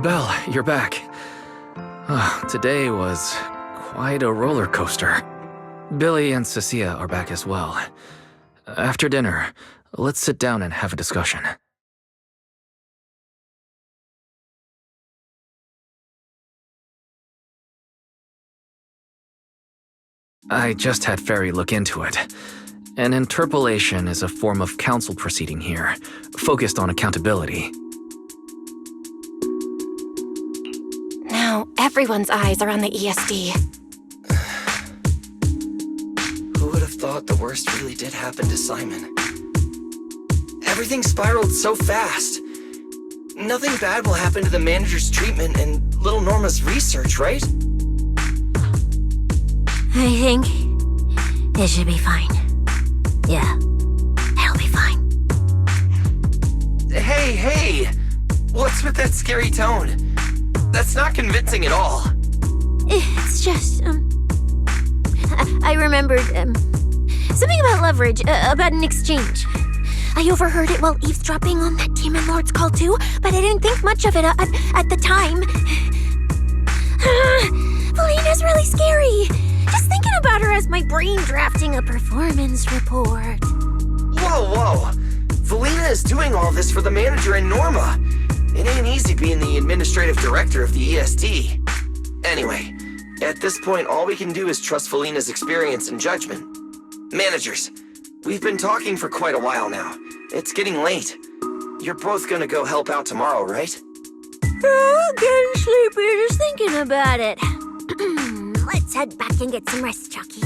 Belle, you're back. Today was quite a roller coaster. Billy and Cecilia are back as well. After dinner, let's sit down and have a discussion. I just had Ferry look into it. An interpolation is a form of council proceeding here, focused on accountability. Now, everyone's eyes are on the ESD. Who would have thought the worst really did happen to Simon? Everything spiraled so fast. Nothing bad will happen to the manager's treatment and little Norma's research, right? I think it should be fine. Yeah, it'll be fine. Hey! What's with that scary tone? That's not convincing at all. It's just, I remembered, something about leverage, about an exchange. I overheard it while eavesdropping on that Demon Lord's call too, but I didn't think much of it at the time. Felina's really scary. Just thinking about her as my brain drafting a performance report. Whoa! Felina is doing all this for the manager and Norma. It ain't easy being the administrative director of the ESD. Anyway, at this point, all we can do is trust Felina's experience and judgment. Managers, we've been talking for quite a while now. It's getting late. You're both gonna go help out tomorrow, right? Oh, getting sleepy just thinking about it. Let's head back and get some rest, Chucky.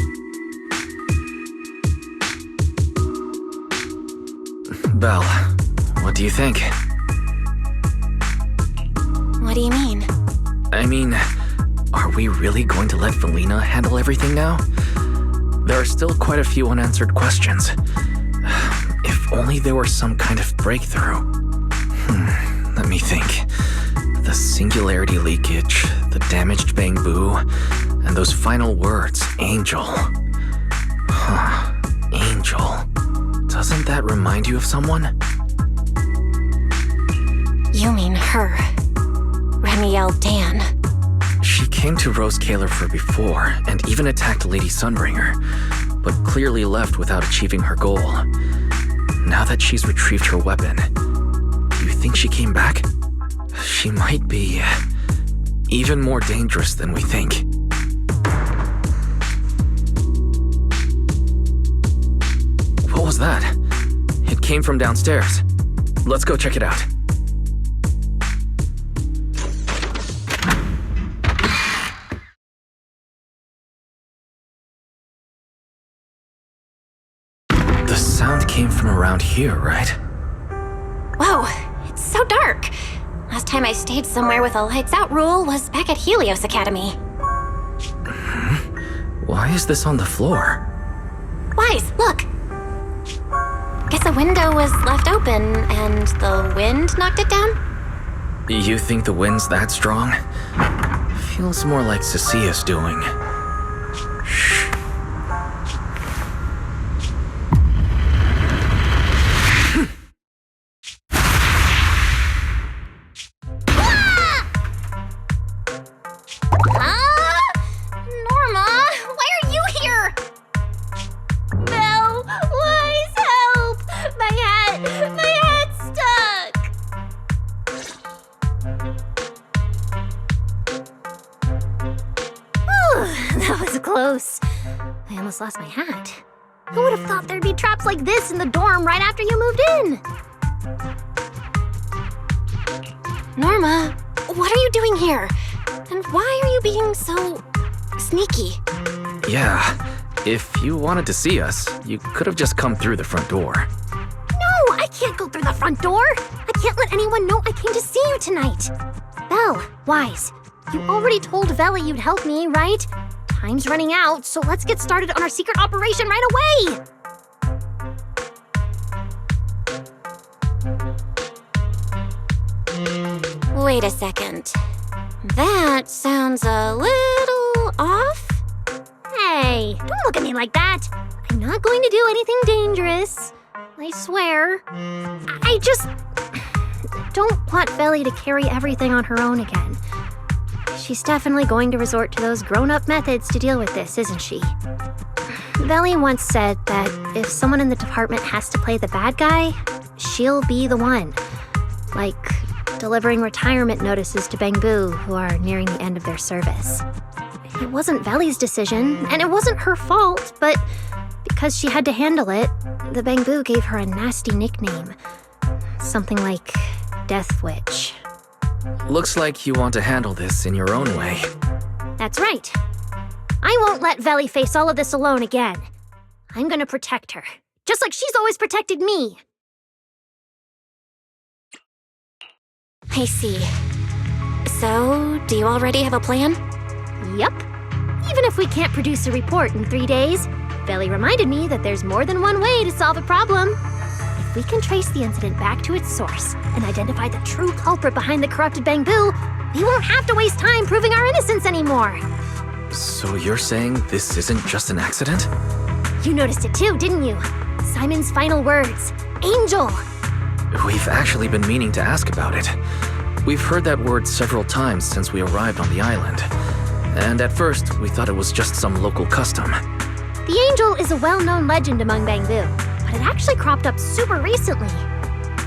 Belle, what do you think? What do you mean? I mean, are we really going to let Felina handle everything now? There are still quite a few unanswered questions. If only there were some kind of breakthrough. Let me think. The singularity leakage, the damaged bamboo, and those final words, Angel. Angel. Doesn't that remind you of someone? You mean her. Remielle Dan. She came to Roscaelifer before, and even attacked Lady Sunbringer, but clearly left without achieving her goal. Now that she's retrieved her weapon, do you think she came back? She might be even more dangerous than we think. What was that? It came from downstairs. Let's go check it out. The sound came from around here, right? Whoa, it's so dark. Last time I stayed somewhere with a lights out rule was back at Helios Academy. Why is this on the floor? Wise, look. Guess the window was left open and the wind knocked it down? You think the wind's that strong? Feels more like Cecilia's doing. Shh. Close. I almost lost my hat. Who would have thought there'd be traps like this in the dorm right after you moved in? Norma, what are you doing here? And why are you being so sneaky? Yeah, if you wanted to see us, you could have just come through the front door. No, I can't go through the front door. I can't let anyone know I came to see you tonight. Belle, Wise, you already told Vela you'd help me, right? Time's running out, so let's get started on our secret operation right away! Wait a second. That sounds a little off. Hey, don't look at me like that. I'm not going to do anything dangerous. I swear. don't want Veli to carry everything on her own again. She's definitely going to resort to those grown-up methods to deal with this, isn't she? Veli once said that if someone in the department has to play the bad guy, she'll be the one. Like delivering retirement notices to Bangbu who are nearing the end of their service. It wasn't Veli's decision, and it wasn't her fault, but because she had to handle it, the Bangbu gave her a nasty nickname. Something like Death Witch. Looks like you want to handle this in your own way. That's right. I won't let Veli face all of this alone again. I'm gonna protect her, just like she's always protected me. I see. So, do you already have a plan? Yup. Even if we can't produce a report in 3 days, Veli reminded me that there's more than one way to solve a problem. If we can trace the incident back to its source and identify the true culprit behind the corrupted Bangbu, we won't have to waste time proving our innocence anymore. So you're saying this isn't just an accident? You noticed it too, didn't you? Simon's final words. Angel! We've actually been meaning to ask about it. We've heard that word several times since we arrived on the island. And at first, we thought it was just some local custom. The angel is a well-known legend among Bangbu, but it actually cropped up super recently.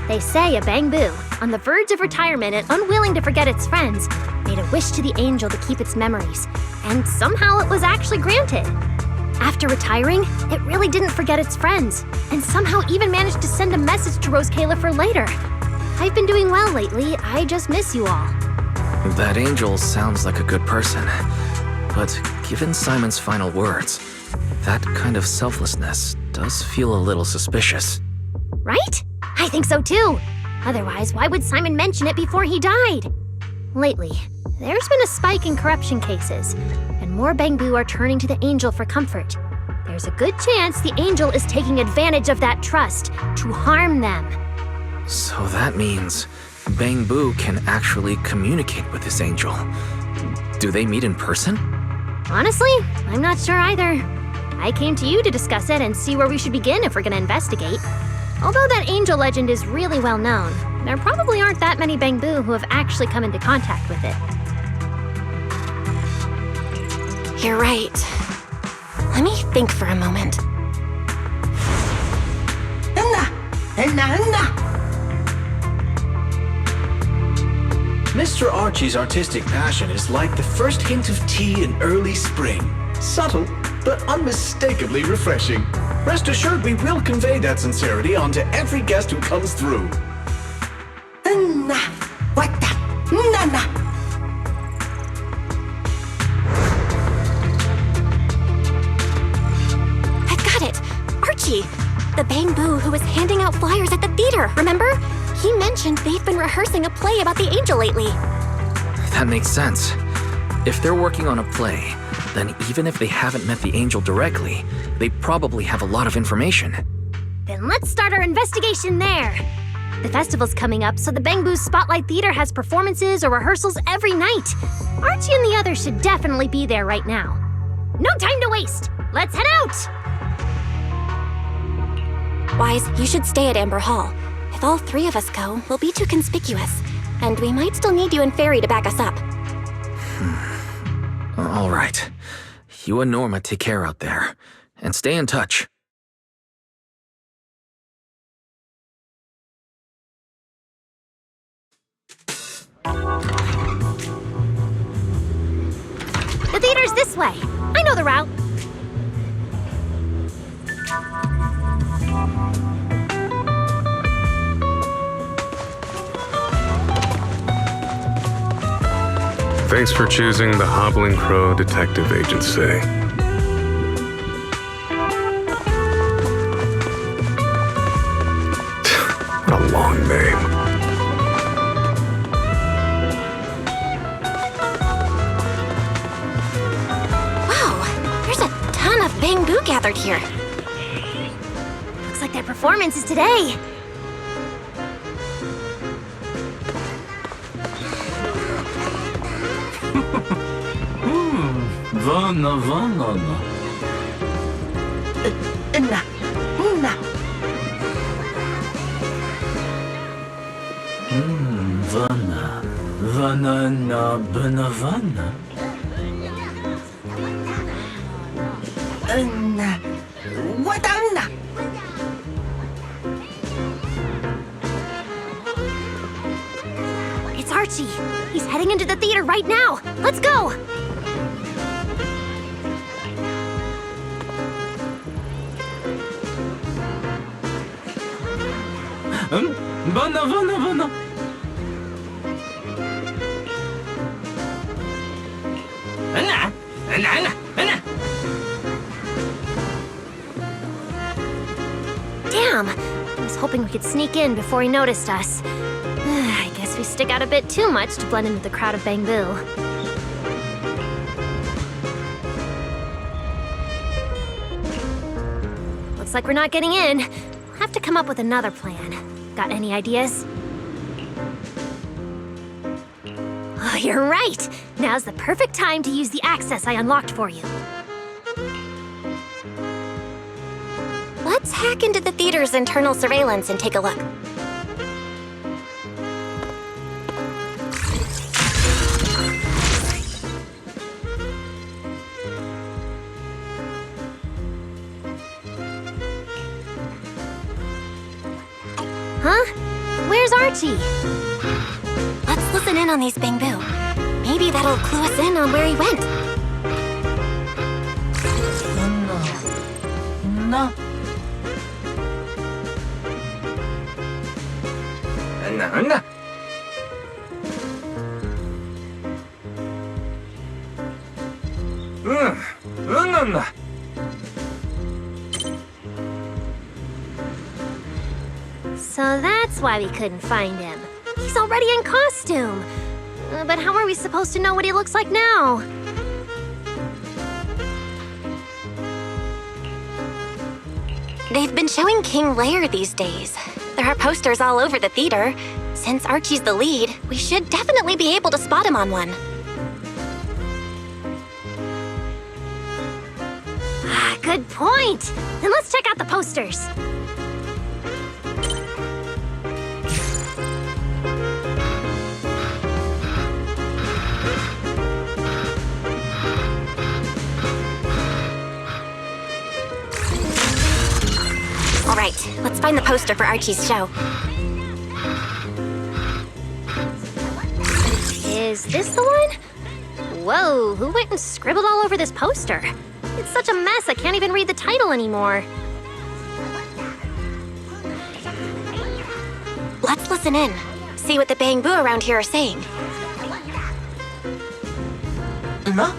They say a Bangbu, on the verge of retirement and unwilling to forget its friends, made a wish to the angel to keep its memories, and somehow it was actually granted. After retiring, it really didn't forget its friends, and somehow even managed to send a message to Roscaelifer later. I've been doing well lately, I just miss you all. That angel sounds like a good person. But given Simon's final words, that kind of selflessness does feel a little suspicious. Right? I think so too. Otherwise, why would Simon mention it before he died? Lately, there's been a spike in corruption cases, and more Bangbu are turning to the angel for comfort. There's a good chance the angel is taking advantage of that trust to harm them. So that means Bangbu can actually communicate with this angel. Do they meet in person? Honestly, I'm not sure either. I came to you to discuss it and see where we should begin if we're gonna investigate. Although that angel legend is really well known, there probably aren't that many Bangbu who have actually come into contact with it. You're right. Let me think for a moment. Mr. Archie's artistic passion is like the first hint of tea in early spring. Subtle, but unmistakably refreshing. Rest assured we will convey that sincerity onto every guest who comes through. I've got it! Archie! The Bangbu who was handing out flyers at the theater, remember? He mentioned they've been rehearsing a play about the angel lately. That makes sense. If they're working on a play, then even if they haven't met the angel directly, they probably have a lot of information. Then let's start our investigation there. The festival's coming up, so the Bangbu's Spotlight Theater has performances or rehearsals every night. Archie and the others should definitely be there right now. No time to waste! Let's head out! Wise, you should stay at Amber Hall. If all three of us go, we'll be too conspicuous. And we might still need you and Fairy to back us up. All right. You and Norma take care out there. And stay in touch. The theater's this way. I know the route. Thanks for choosing the Hobbling Crow Detective Agency. What a long name. Wow, there's a ton of Bangbu gathered here. Looks like their performance is today. Vana. Vana na Benavana. It's Archie. He's heading into the theater right now. Let's go. Vana, Vana, Vana. Anna, Anna, Anna, Anna. Damn. I was hoping we could sneak in before he noticed us. I guess we stick out a bit too much to blend in with the crowd of Bangbu. Looks like we're not getting in. We'll have to come up with another plan. Got any ideas? Oh, you're right! Now's the perfect time to use the access I unlocked for you. Let's hack into the theater's internal surveillance and take a look. Huh? Where's Archie? Let's listen in on these Bangbu. Maybe that'll clue us in on where he went. No. Anna, Anna. Anna. So that's why we couldn't find him. He's already in costume. But how are we supposed to know what he looks like now? They've been showing King Lear these days. There are posters all over the theater. Since Archie's the lead, we should definitely be able to spot him on one. Ah, good point. Then let's check out the posters. All right, let's find the poster for Archie's show. Is this the one? Whoa, who went and scribbled all over this poster? It's such a mess, I can't even read the title anymore. Let's listen in. See what the Bangbu around here are saying. Anna?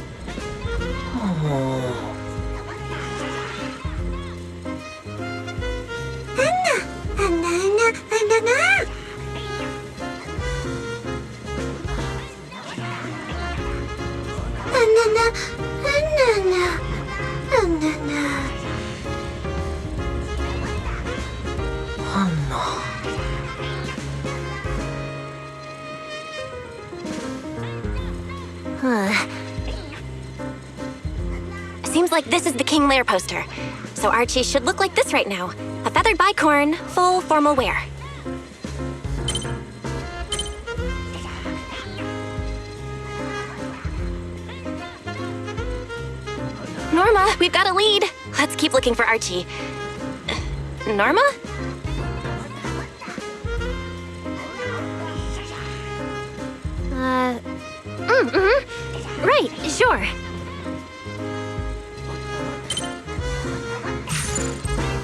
Seems like this is the King Lear poster. So Archie should look like this right now. A feathered bicorn, full formal wear. Norma, we've got a lead. Let's keep looking for Archie. Norma? Right, sure.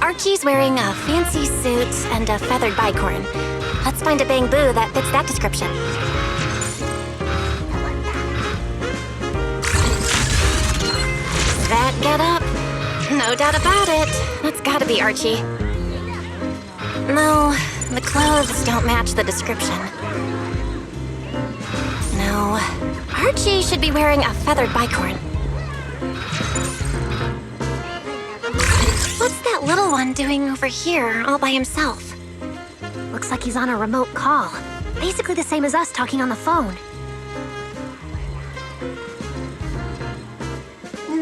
Archie's wearing a fancy suit and a feathered bicorn. Let's find a Bangbu that fits that description. That getup? No doubt about it. That's gotta be Archie. No, the clothes don't match the description. No, Archie should be wearing a feathered bicorn. What's that little one doing over here all by himself? Looks like he's on a remote call. Basically the same as us talking on the phone.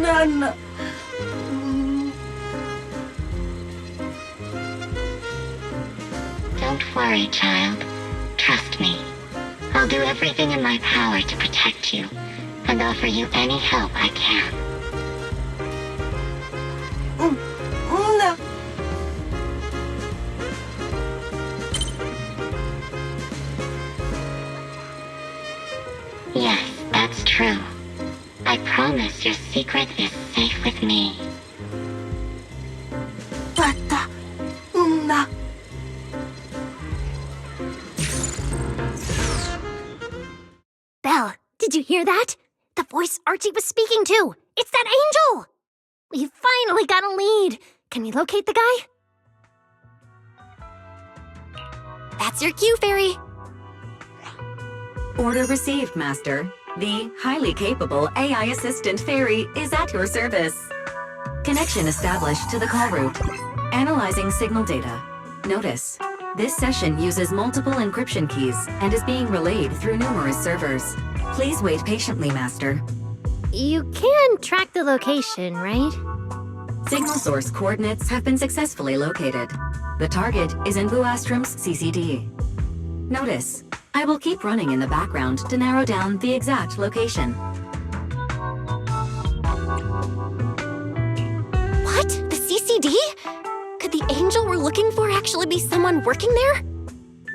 Nana. Don't worry, child. Trust me. do everything in my power to protect you and offer you any help I can. No. Yes, that's true. I promise your secret is safe with me. Belle, did you hear that? The voice Archie was speaking to! It's that angel! We finally got a lead! Can we locate the guy? That's your cue, Fairy. Order received, Master. The highly capable AI assistant Fairy is at your service. Connection established to the call route. Analyzing signal data. Notice, this session uses multiple encryption keys and is being relayed through numerous servers. Please wait patiently, Master. You can track the location, right? Signal source coordinates have been successfully located. The target is in Buastrom's CCD. Notice, I will keep running in the background to narrow down the exact location. What? The CCD? Could the angel we're looking for actually be someone working there?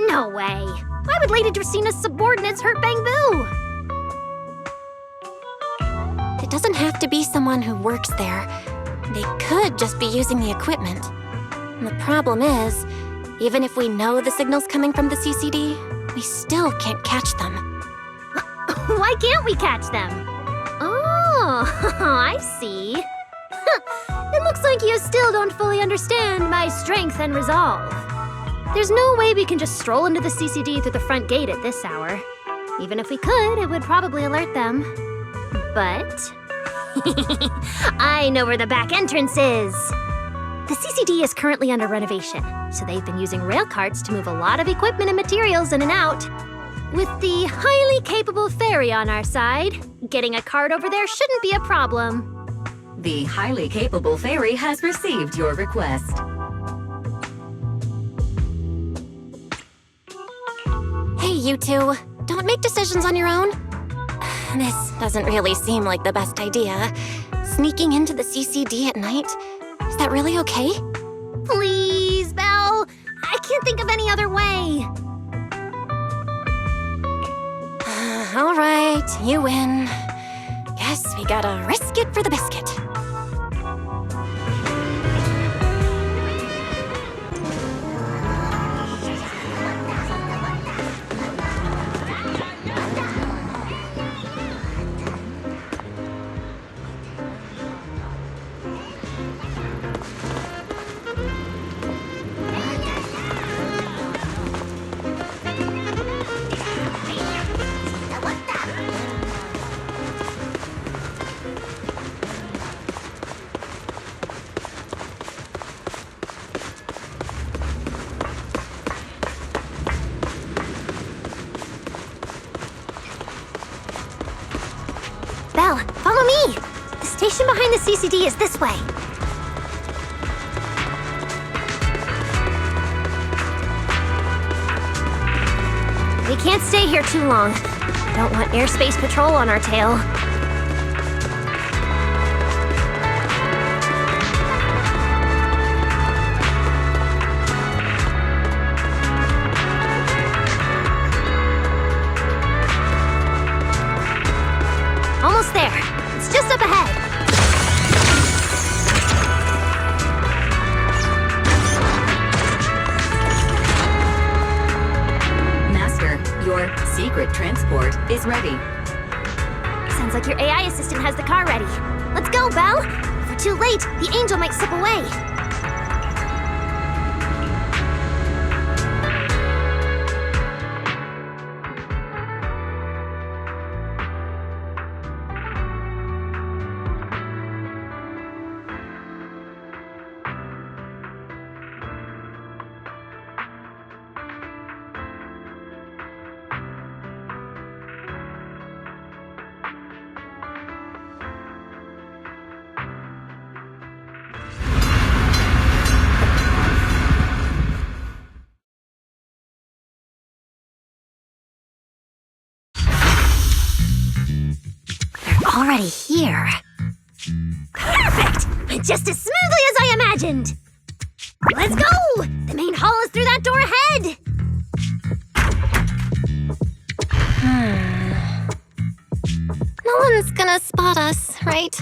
No way. Why would Lady Dracina's subordinates hurt Bangbu? It doesn't have to be someone who works there. They could just be using the equipment. And the problem is, even if we know the signal's coming from the CCD, we still can't catch them. Why can't we catch them? Oh, I see. It looks like you still don't fully understand my strength and resolve. There's no way we can just stroll into the CCD through the front gate at this hour. Even if we could, it would probably alert them. But I know where the back entrance is. The CCD is currently under renovation, so they've been using rail carts to move a lot of equipment and materials in and out. With the highly capable Fairy on our side, getting a cart over there shouldn't be a problem. The highly capable Fairy has received your request. Hey, you two. Don't make decisions on your own. This doesn't really seem like the best idea. Sneaking into the CCD at night? Is that really okay? Please, Belle. I can't think of any other way. All right, you win. Guess we gotta risk it for the biscuit. Belle, follow me! The station behind the CCD is this way. We can't stay here too long. I don't want airspace patrol on our tail. Almost there. It's just up ahead. Master, your secret transport is ready. Sounds like your AI assistant has the car ready. Let's go, Belle. If we're too late, the angel might slip away. already here. Perfect! Just as smoothly as I imagined! Let's go! The main hall is through that door ahead! No one's gonna spot us, right?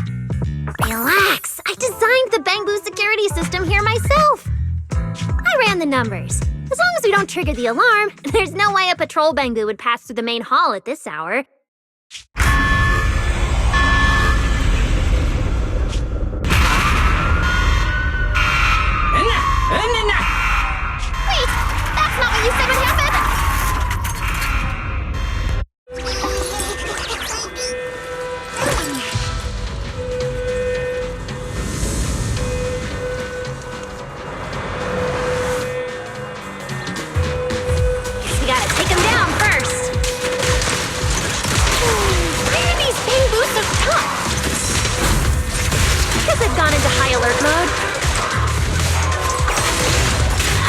Relax! I designed the Bamboo security system here myself! I ran the numbers. As long as we don't trigger the alarm, there's no way a patrol Bamboo would pass through the main hall at this hour. Wait! That's not what you said would happen! Guess we gotta take him down first. Why are these Bamboo so tough? Because they've gone into high alert mode.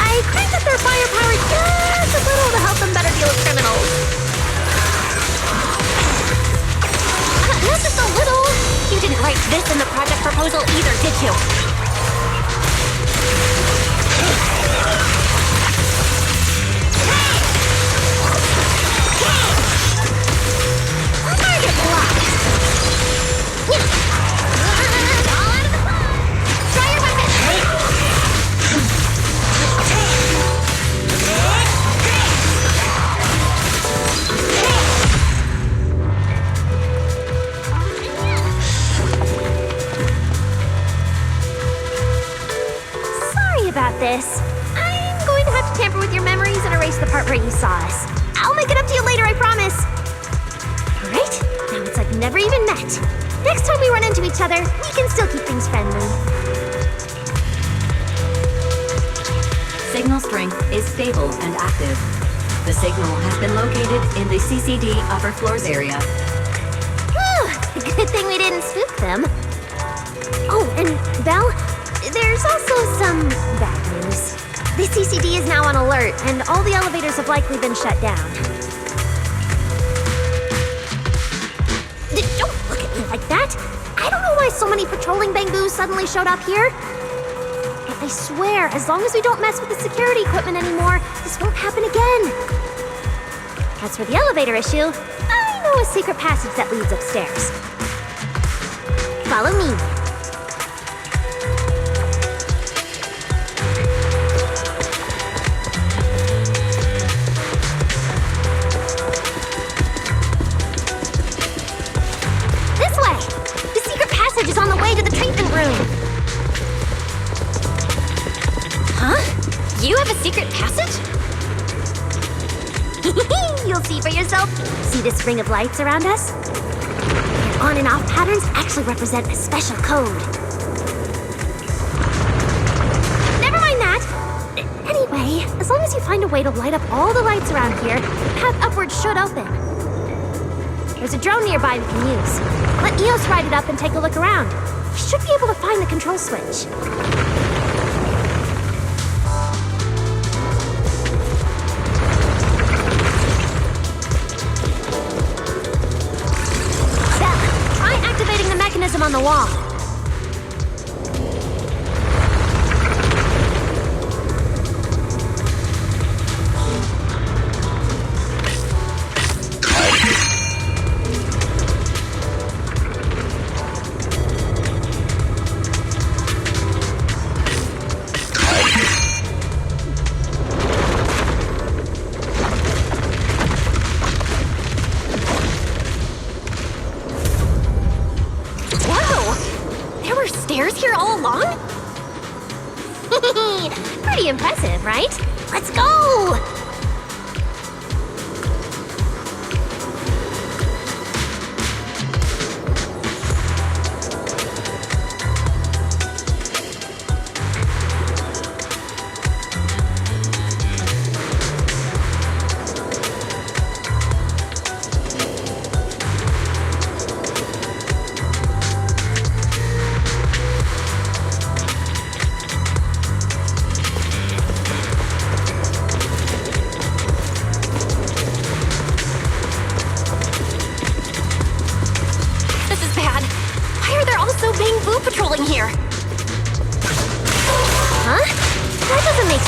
I cranked up their firepower just a little to help them better deal with criminals. Not just a little. You didn't write this in the project proposal either, did you? Target blocked. All out of the fun! Try your weapon! Sorry about this. I'm going to have to tamper with your memories and erase the part where you saw us. I'll make it up to you later, I promise. Alright, now it's like we never even met. Next time we run into each other, we can still keep things friendly. Signal strength is stable and active. The signal has been located in the CCD upper floors area. Whew, good thing we didn't spook them. Oh, and Belle, there's also some bad news. The CCD is now on alert, and all the elevators have likely been shut down. Don't look at me like that. I don't know why so many patrolling Bangoos suddenly showed up here. But I swear, as long as we don't mess with the security equipment anymore, this won't happen again. As for the elevator issue, I know a secret passage that leads upstairs. Follow me. This way! The secret passage is on the way to the treatment room. Huh? You have a secret passage? You'll see for yourself. See this ring of lights around us? Their on and off patterns actually represent a special code. Never mind that. Anyway, as long as you find a way to light up all the lights around here, the path upwards should open. There's a drone nearby we can use. Let Eos ride it up and take a look around. We should be able to find the control switch. Try activating the mechanism on the wall. Here all along? Pretty impressive, right? Let's go!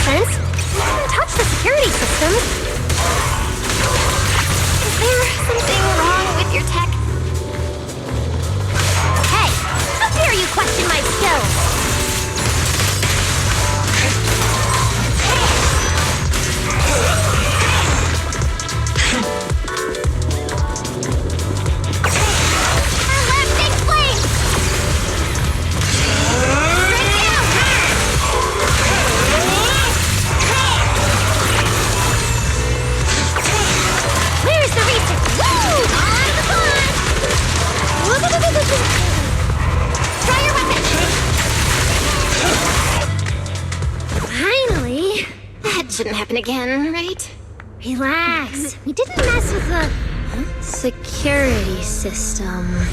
makes sense. You didn't touch the security system. Is there something wrong with your tech? Hey, how dare you question my skills? Finally! That shouldn't happen again, right? Relax. We didn't mess with the security system.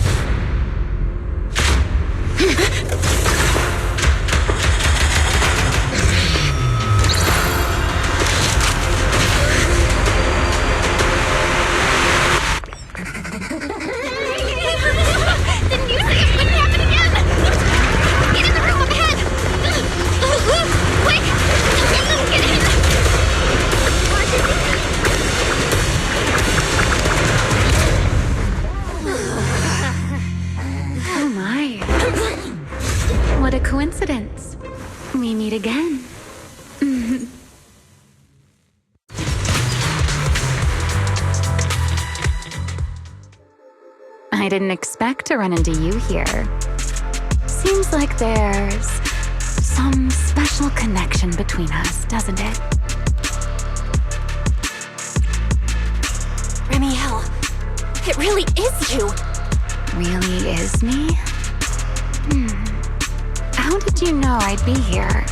Didn't you say it wouldn't happen again? Get in the room up ahead! Quick! Get in! Oh my. What a coincidence. We meet again. I didn't expect to run into you here. Seems like there's some special connection between us, doesn't it? Remielle, it really is you. Really is me? How did you know I'd be here?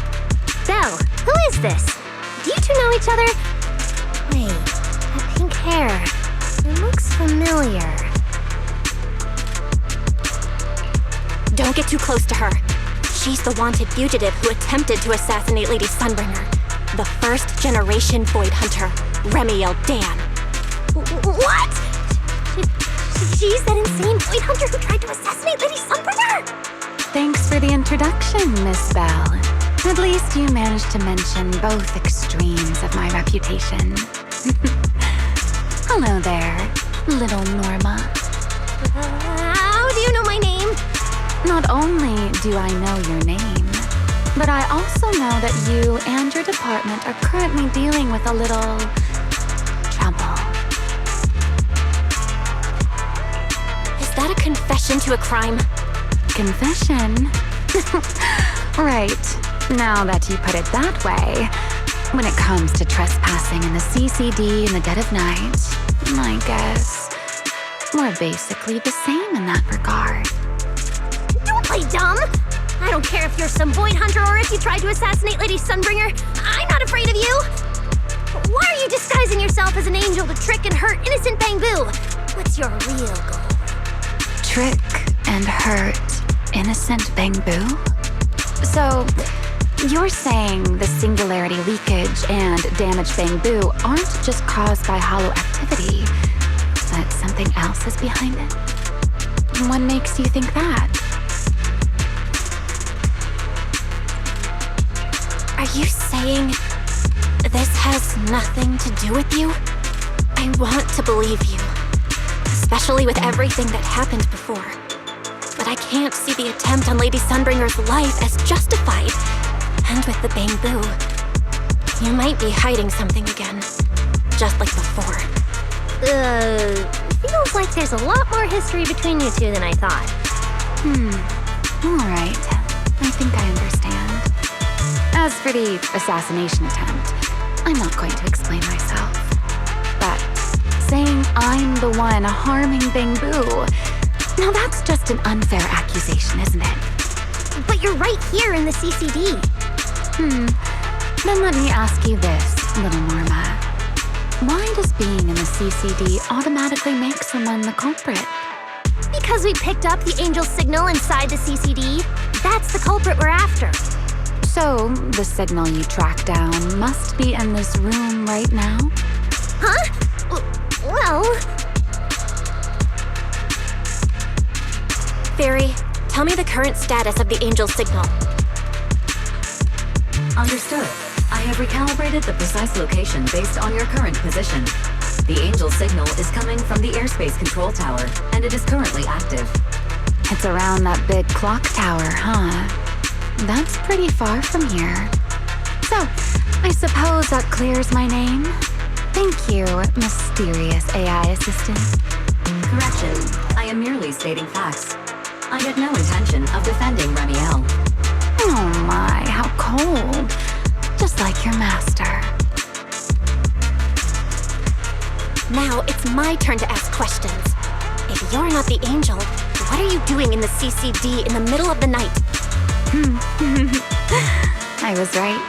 Belle, who is this? Do you two know each other? Wait, that pink hair. It looks familiar. Don't get too close to her. She's the wanted fugitive who attempted to assassinate Lady Sunbringer. The first-generation Void Hunter, Remielle Dan. What? She's that insane Void Hunter who tried to assassinate Lady Sunbringer? Thanks for the introduction, Miss Belle. At least you managed to mention both extremes of my reputation. Hello there, little Norma. How do you know my name? Not only do I know your name, but I also know that you and your department are currently dealing with a little trouble. Is that a confession to a crime? Confession? Right. Now that you put it that way, when it comes to trespassing in the CCD in the dead of night, I guess we're basically the same in that regard. Don't play dumb! I don't care if you're some Void Hunter or if you tried to assassinate Lady Sunbringer. I'm not afraid of you! Why are you disguising yourself as an angel to trick and hurt innocent Bangbu? What's your real goal? Trick and hurt innocent Bangbu? So, you're saying the singularity leakage and damaged Bangbu aren't just caused by hollow activity, that something else is behind it? What makes you think that? Are you saying this has nothing to do with you? I want to believe you, especially with everything that happened before. But I can't see the attempt on Lady Sunbringer's life as justified. And with the Bangbu, you might be hiding something again, just like before. Feels like there's a lot more history between you two than I thought. All right. I think I understand. As for the assassination attempt, I'm not going to explain myself. But saying I'm the one harming Bangbu, now that's just an unfair accusation, isn't it? But you're right here in the CCD. Then let me ask you this, little Norma. Why does being in the CCD automatically make someone the culprit? Because we picked up the angel signal inside the CCD. That's the culprit we're after. So, the signal you tracked down must be in this room right now? Huh? Well... Fairy, tell me the current status of the angel signal. Understood. I have recalibrated the precise location based on your current position. The Angel signal is coming from the airspace control tower, and it is currently active. It's around that big clock tower, huh? That's pretty far from here. So, I suppose that clears my name? Thank you, mysterious AI assistant. Correction, I am merely stating facts. I had no intention of defending Remielle. Oh my, how cold. Just like your master. Now it's my turn to ask questions. If you're not the Angel, what are you doing in the CCD in the middle of the night? I was right.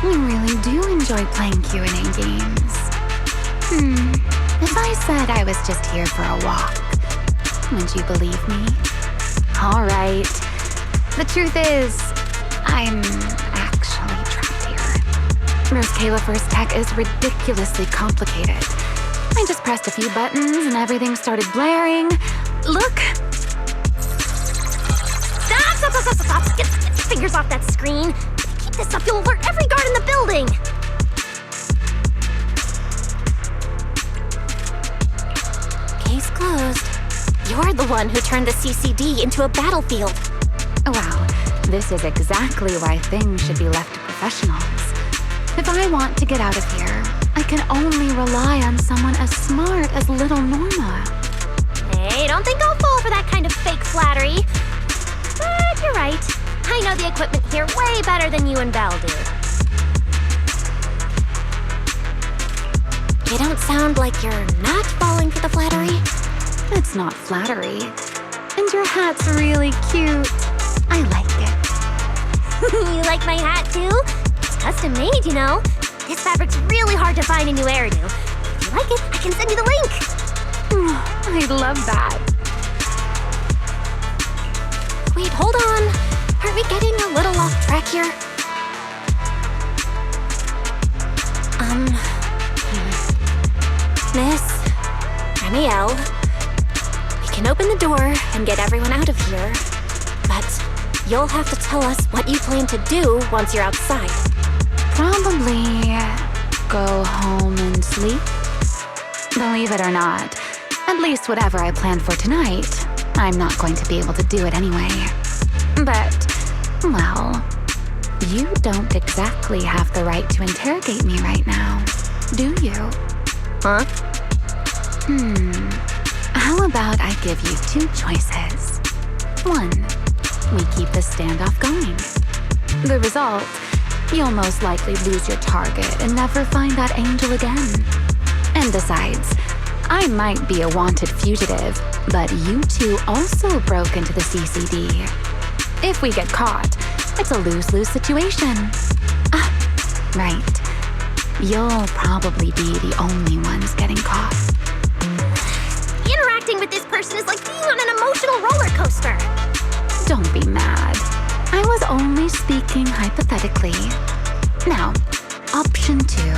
You really do enjoy playing Q&A games. If I said I was just here for a walk, would you believe me? All right. The truth is, I'm actually trapped here. Roscaelifer's tech is ridiculously complicated. I just pressed a few buttons and everything started blaring. Look! Stop! Get your fingers off that screen. If you keep this up, you'll alert every guard in the building. Case closed. You're the one who turned the CCD into a battlefield. Wow, this is exactly why things should be left to professionals. If I want to get out of here, I can only rely on someone as smart as little Norma. Hey, don't think I'll fall for that kind of fake flattery. But you're right. I know the equipment here way better than you and Val do. You don't sound like you're not falling for the flattery. It's not flattery. And your hat's really cute. I like it. You like my hat too? It's custom made, you know. This fabric's really hard to find in New Eridu. If you like it, I can send you the link. I love that. Wait, hold on. Are we getting a little off track here? Miss Remielle, we can open the door and get everyone out of here, but you'll have to tell us what you plan to do once you're outside. Probably go home and sleep. Believe it or not, at least whatever I planned for tonight, I'm not going to be able to do it anyway. But, well, you don't exactly have the right to interrogate me right now, do you? Huh? How about I give you two choices? One, we keep the standoff going. The result, you'll most likely lose your target and never find that angel again. And besides, I might be a wanted fugitive, but you two also broke into the CCD. If we get caught, it's a lose-lose situation. Right. You'll probably be the only ones getting caught. Interacting with this person is like being on an emotional roller coaster. Don't be mad. I was only speaking hypothetically. Now, option 2.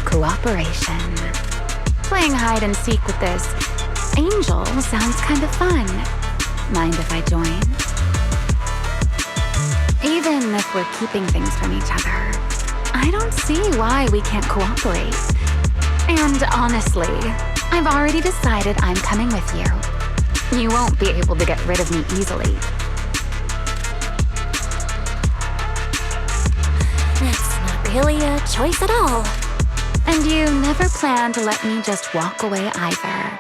Cooperation. Playing hide and seek with this angel sounds kind of fun. Mind if I join? Even if we're keeping things from each other, I don't see why we can't cooperate. And honestly, I've already decided I'm coming with you. You won't be able to get rid of me easily. That's not really a choice at all. And you never plan to let me just walk away either,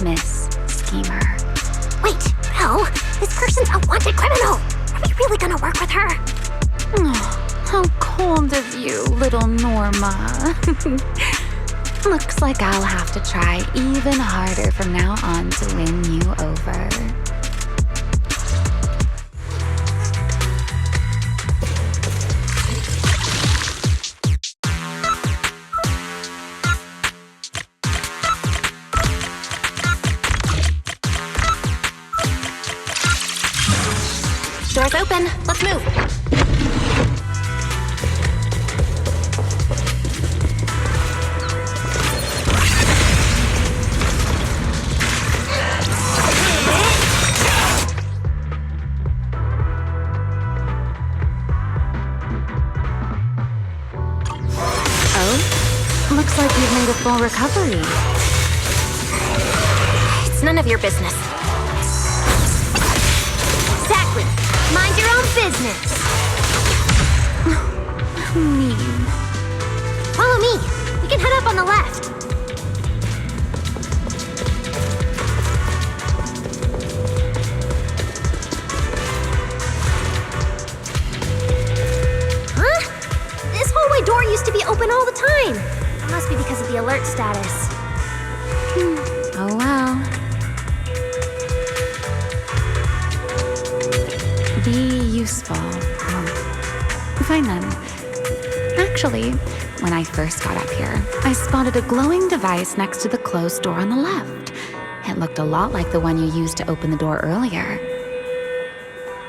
Miss Schemer. Wait, Belle, this person's a wanted criminal. Are we really gonna work with her? Oh, how cold of you, little Norma. Looks like I'll have to try even harder from now on to win you over. Door's open. Let's move. Looks like you've made a full recovery. It's none of your business. Exactly. Mind your own business. Mean. Follow me. We can head up on the left. Huh? This hallway door used to be open all the time. It must be because of the alert status. Oh well. Be useful. Fine then. Actually, when I first got up here, I spotted a glowing device next to the closed door on the left. It looked a lot like the one you used to open the door earlier.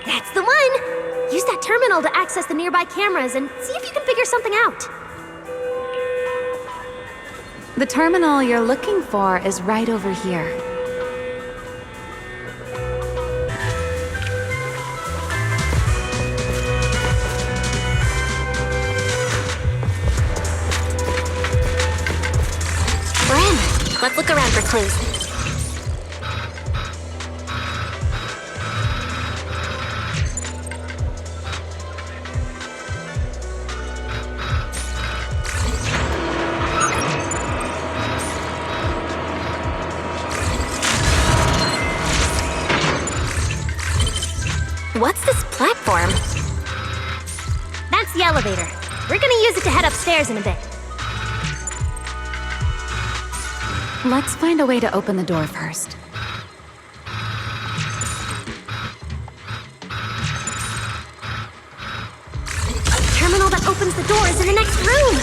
That's the one! Use that terminal to access the nearby cameras and see if you can figure something out. The terminal you're looking for is right over here. We're in. Let's look around for clues. What's this platform? That's the elevator. We're gonna use it to head upstairs in a bit. Let's find a way to open the door first. The terminal that opens the door is in the next room!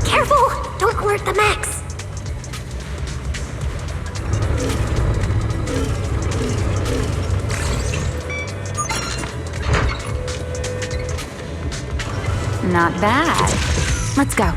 Careful! Don't alert the mechs! Not bad. Let's go.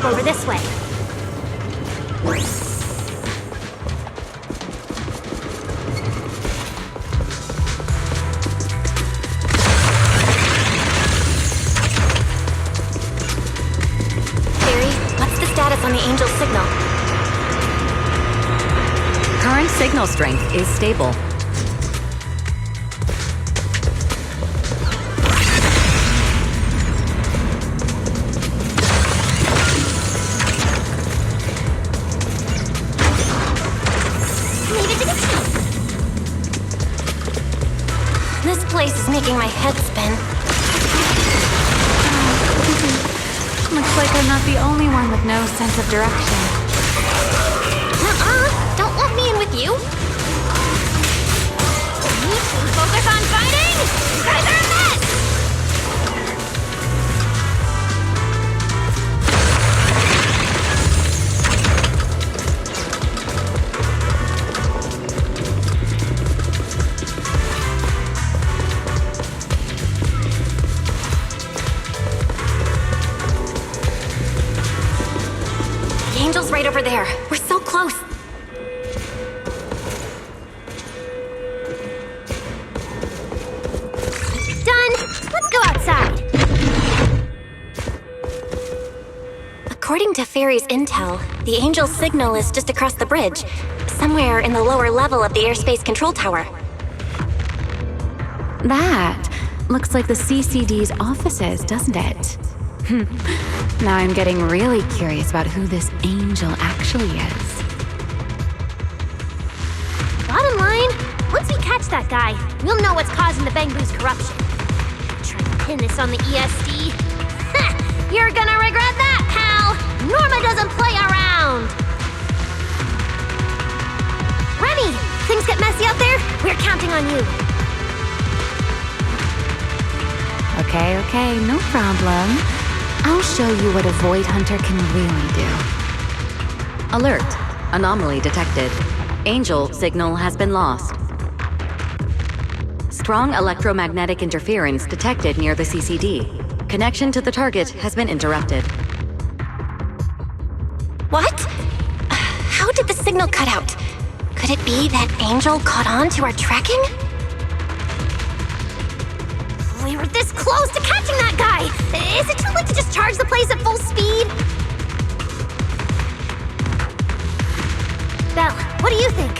over this way. Barry, what's the status on the Angel's signal? Current signal strength is stable. making my head spin. Looks like I'm not the only one with no sense of direction. Don't lump me in with you. Focus on fighting! You guys are a mess! The angel's right over there. We're so close. Let's go outside. According to Fairy's intel, the Angel's signal is just across the bridge, somewhere in the lower level of the airspace control tower. That looks like the CCD's offices, doesn't it? Now I'm getting really curious about who this Angel actually is. Bottom line, once we catch that guy, we'll know what's causing the Bangbu's corruption. Try to pin this on the ESD. You're gonna regret that, pal! Norma doesn't play around! Remy, things get messy out there? We're counting on you. Okay, no problem. I'll show you what a Void Hunter can really do. Alert. Anomaly detected. Angel signal has been lost. Strong electromagnetic interference detected near the CCD. Connection to the target has been interrupted. What? How did the signal cut out? Could it be that Angel caught on to our tracking? We were this close to catching that guy! Is it too late to just charge the place at full speed? Belle, what do you think?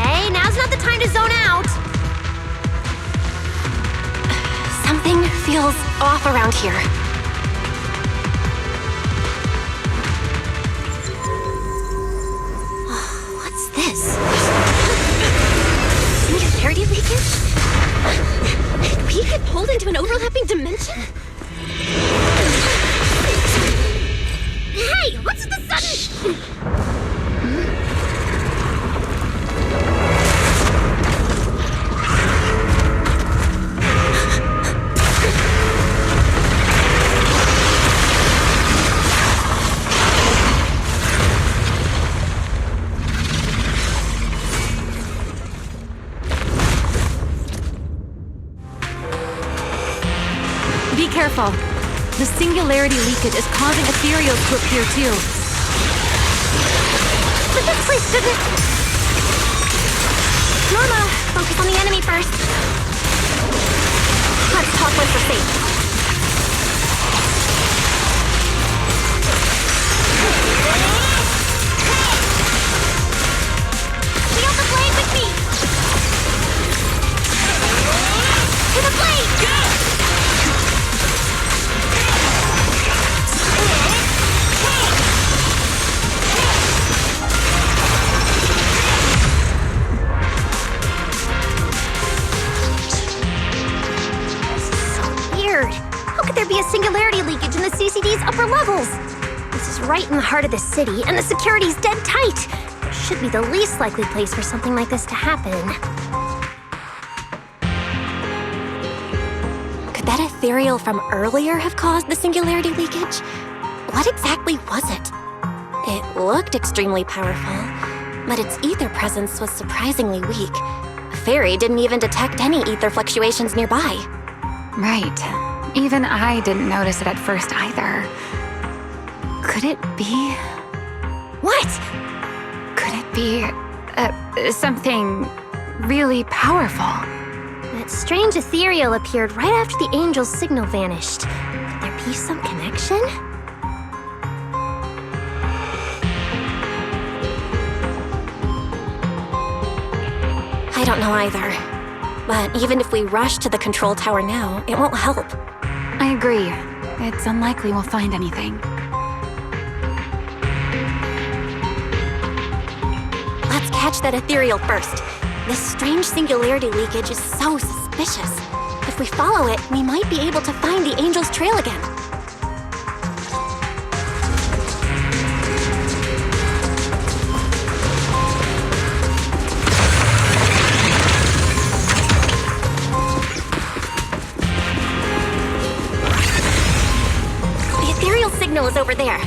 Hey, now's not the time to zone out! Something feels off around here. What's this? Singularity leakage? Did we get pulled into an overlapping dimension? Hey, what's with the sudden... Be careful. The singularity leakage is causing ethereals to appear too. But this place didn't... Norma, focus on the enemy first. Let's talk once we're safe. Feel the blade with me! To the blade! How could there be a singularity leakage in the CCD's upper levels? This is right in the heart of the city, and the security's dead tight. It should be the least likely place for something like this to happen. Could that ethereal from earlier have caused the singularity leakage? What exactly was it? It looked extremely powerful, but its ether presence was surprisingly weak. Fairy didn't even detect any ether fluctuations nearby. Right. Even I didn't notice it at first either. Could it be... What? Could it be... something really powerful? That strange ethereal appeared right after the angel's signal vanished. Could there be some connection? I don't know either. But even if we rush to the control tower now, it won't help. I agree. It's unlikely we'll find anything. Let's catch that ethereal first. This strange singularity leakage is so suspicious. If we follow it, we might be able to find the angel's trail again. The ethereal signal is over there.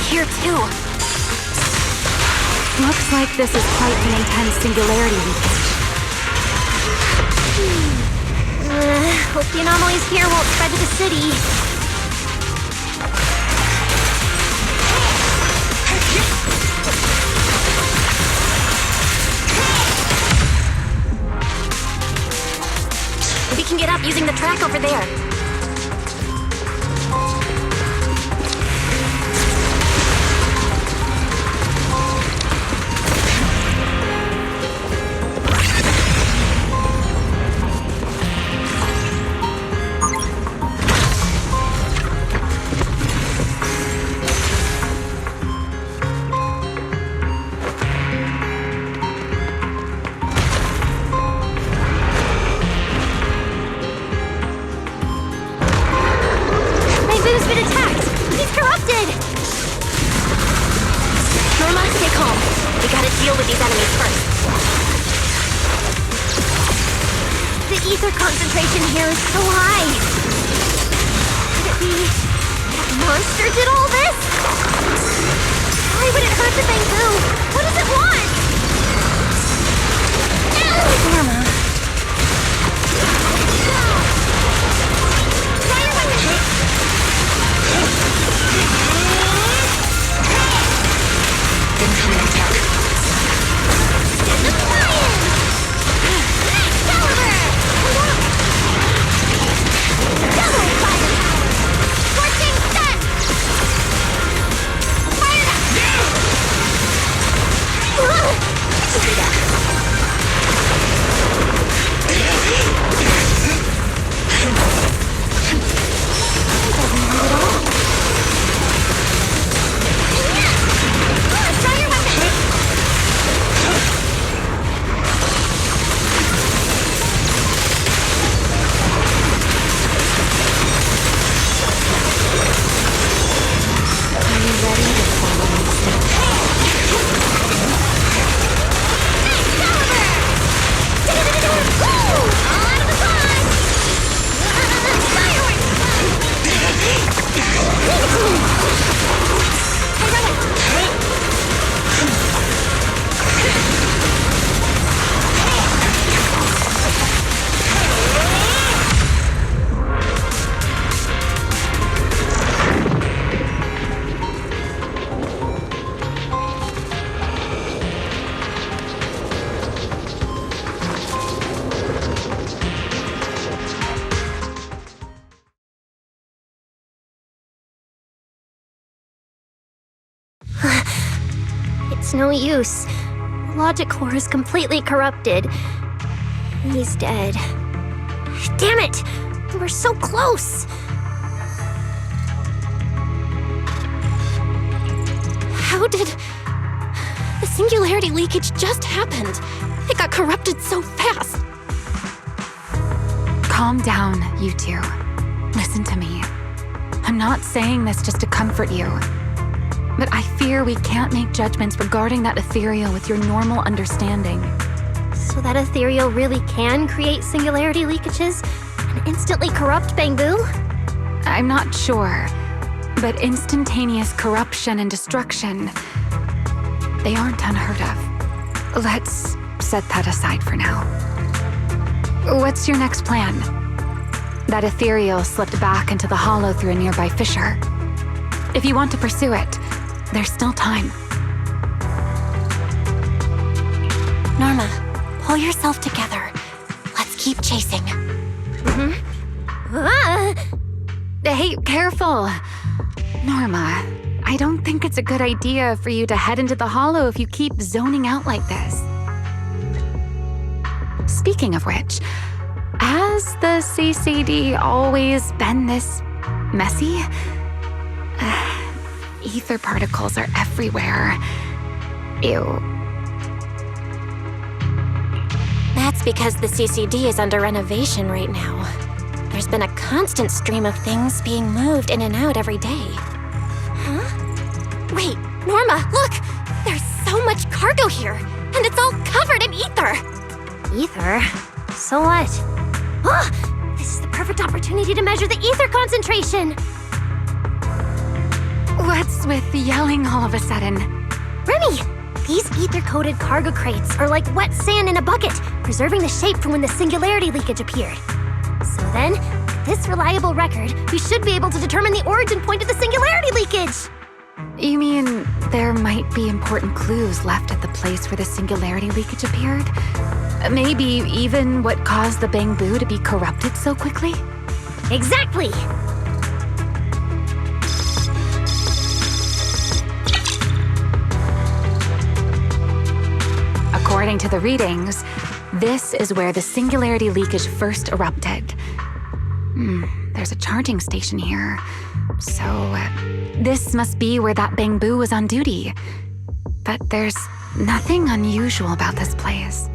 Here too. Looks like this is quite the intense singularity leakage. Hope the anomalies here won't spread to the city. We can get up using the track over there. Deal with these enemies first. The ether concentration here is so high. Could it be that monster did all this? Why would it hurt the bamboo? What does it want? Norma. Fire weapon! Incoming attack. It's no use. The logic core is completely corrupted. He's dead. Damn it! We're so close! How did... The singularity leakage just happened. It got corrupted so fast. Calm down, you two. Listen to me. I'm not saying this just to comfort you. But I fear we can't make judgments regarding that ethereal with your normal understanding. So that ethereal really can create singularity leakages and instantly corrupt bamboo? I'm not sure, but instantaneous corruption and destruction, they aren't unheard of. Let's set that aside for now. What's your next plan? That ethereal slipped back into the hollow through a nearby fissure. If you want to pursue it, there's still time. pull yourself together. Let's keep chasing. Hey, careful. Norma, I don't think it's a good idea for you to head into the hollow if you keep zoning out like this. Speaking of which, has the CCD always been this messy? Ether particles are everywhere. Ew. That's because the CCD is under renovation right now. There's been a constant stream of things being moved in and out every day. Huh? Wait, Norma, look! There's so much cargo here, and it's all covered in ether! Ether? So what? Oh, this is the perfect opportunity to measure the ether concentration! What's with yelling all of a sudden? Remy! These ether-coated cargo crates are like wet sand in a bucket, preserving the shape from when the singularity leakage appeared. So then, with this reliable record, we should be able to determine the origin point of the singularity leakage! You mean there might be important clues left at the place where the singularity leakage appeared? Maybe even what caused the bamboo to be corrupted so quickly? Exactly! According to the readings, this is where the singularity leakage first erupted. There's a charging station here. So, this must be where that bamboo was on duty. But there's nothing unusual about this place.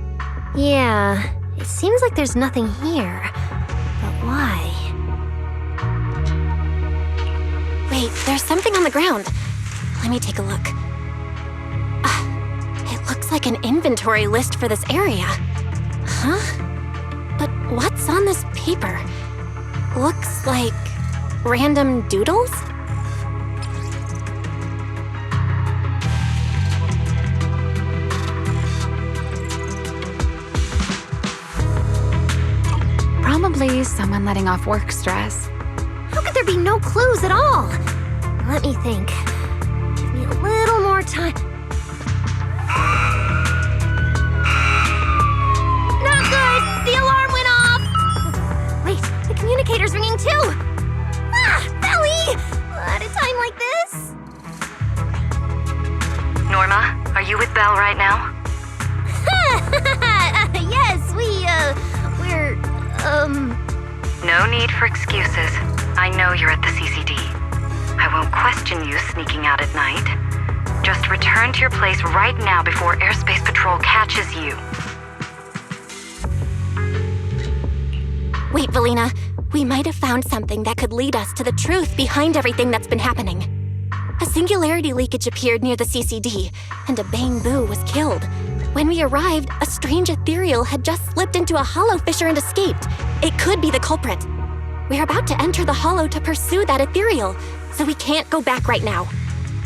Yeah, it seems like there's nothing here. But why? Wait, there's something on the ground. Let me take a look. It looks like an inventory list for this area. Huh? But what's on this paper? Looks like random doodles? Probably someone letting off work stress. How could there be no clues at all? Let me think. Give me a little more time. Not good! The alarm went off! Wait, the communicator's ringing too! Belly! At a time like this? Norma, are you with Belle right now? Yes, we're, No need for excuses. I know you're at the CCD. I won't question you sneaking out at night. Just return to your place right now before Airspace Patrol catches you. Wait, Valina. We might have found something that could lead us to the truth behind everything that's been happening. A singularity leakage appeared near the CCD, and a bamboo was killed. When we arrived, a strange ethereal had just slipped into a hollow fissure and escaped. It could be the culprit. We're about to enter the hollow to pursue that ethereal, so we can't go back right now.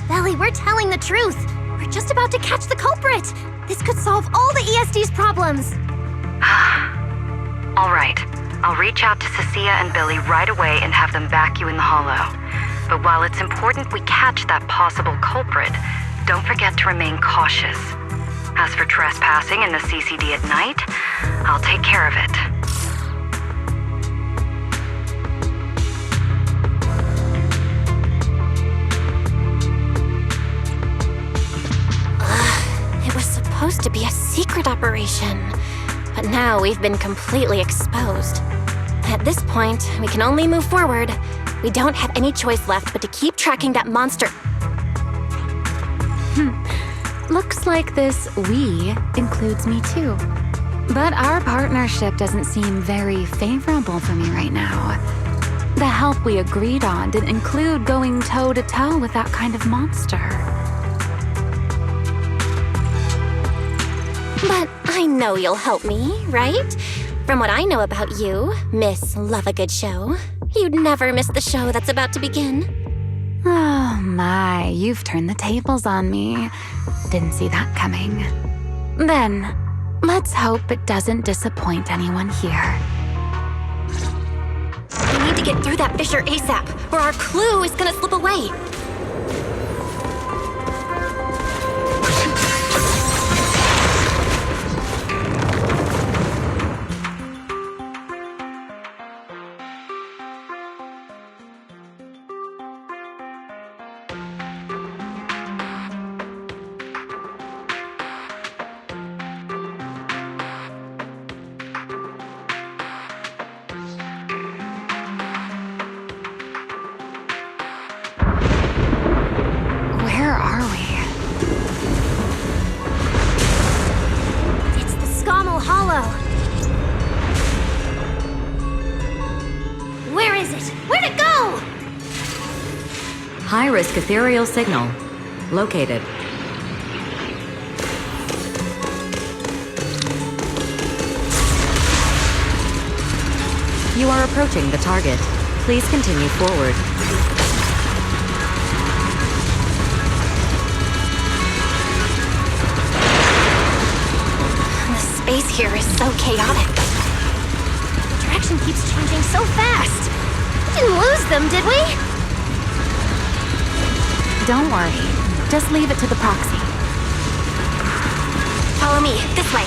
Belly, we're telling the truth. We're just about to catch the culprit. This could solve all the ESD's problems. All right. I'll reach out to Cecilia and Billy right away and have them back you in the hollow. But while it's important we catch that possible culprit, don't forget to remain cautious. As for trespassing in the CCD at night, I'll take care of it. It was supposed to be a secret operation, but now we've been completely exposed. At this point, we can only move forward. We don't have any choice left but to keep tracking that monster. Looks like this we includes me too. But our partnership doesn't seem very favorable for me right now. The help we agreed on didn't include going toe-to-toe with that kind of monster. But I know you'll help me, right? From what I know about you, Miss Love a Good Show, you'd never miss the show that's about to begin. Oh my, you've turned the tables on me. Didn't see that coming. Then, let's hope it doesn't disappoint anyone here. We need to get through that fissure ASAP, or our clue is gonna slip away. High-risk ethereal signal located. You are approaching the target. Please continue forward. The space here is so chaotic. The direction keeps changing so fast. We didn't lose them, did we? Don't worry. Just leave it to the proxy. Follow me, this way.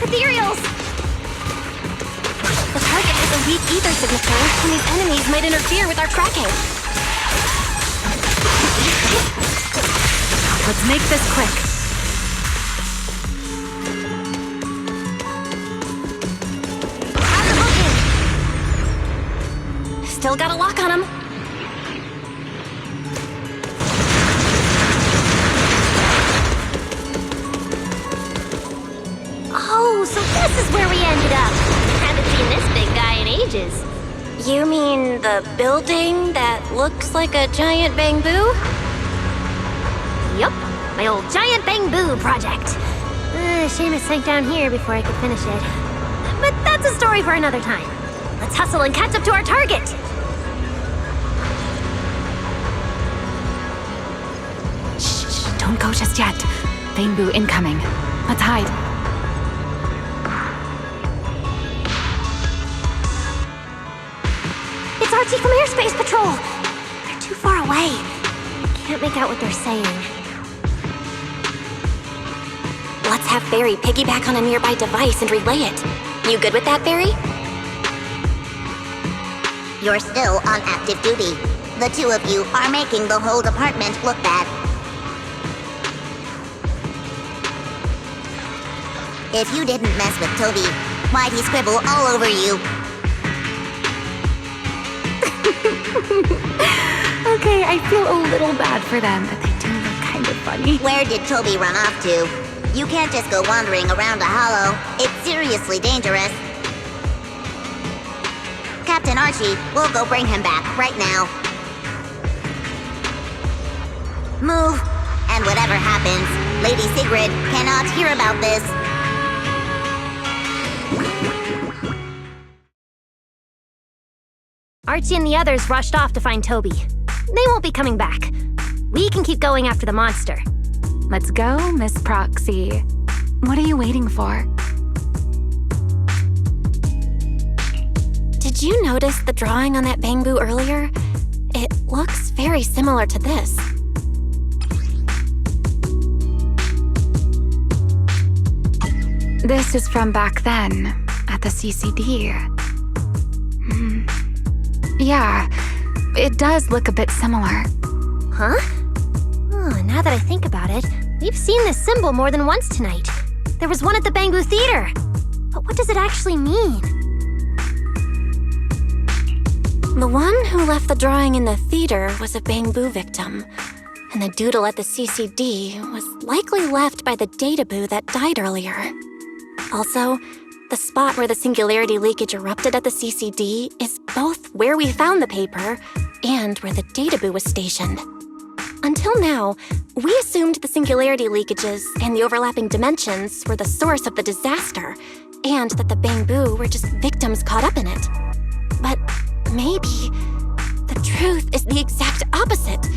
Ethereals! The target has a weak ether signature, and these enemies might interfere with our tracking. Let's make this quick. How's it looking? Still got a lock on him. Oh, so this is where we ended up. Haven't seen this big guy in ages. You mean the building that looks like a giant bamboo? Yup, my old giant bamboo project. Shame it sank down here before I could finish it. But that's a story for another time. Let's hustle and catch up to our target. Shh, don't go just yet. Bamboo incoming. Let's hide. It's Archie from Airspace Patrol. They're too far away. Can't make out what they're saying. Let's have Barry piggyback on a nearby device and relay it. You good with that, Barry? You're still on active duty. The two of you are making the whole department look bad. If you didn't mess with Toby, why'd he scribble all over you? Okay, I feel a little bad for them, but they do look kind of funny. Where did Toby run off to? You can't just go wandering around a hollow. It's seriously dangerous. Captain Archie, we'll go bring him back right now. Move, and whatever happens, Lady Sigrid cannot hear about this. Archie and the others rushed off to find Toby. They won't be coming back. We can keep going after the monster. Let's go, Miss Proxy. What are you waiting for? Did you notice the drawing on that bamboo earlier? It looks very similar to this. This is from back then, at the CCD. Yeah, it does look a bit similar. Huh? Oh, now that I think about it, we've seen this symbol more than once tonight. There was one at the Bamboo Theater. But what does it actually mean? The one who left the drawing in the theater was a bamboo victim, and the doodle at the CCD was likely left by the databoo that died earlier. Also, the spot where the singularity leakage erupted at the CCD is both where we found the paper and where the databoo was stationed. Until now, we assumed the singularity leakages and the overlapping dimensions were the source of the disaster, and that the bamboo were just victims caught up in it. But maybe the truth is the exact opposite.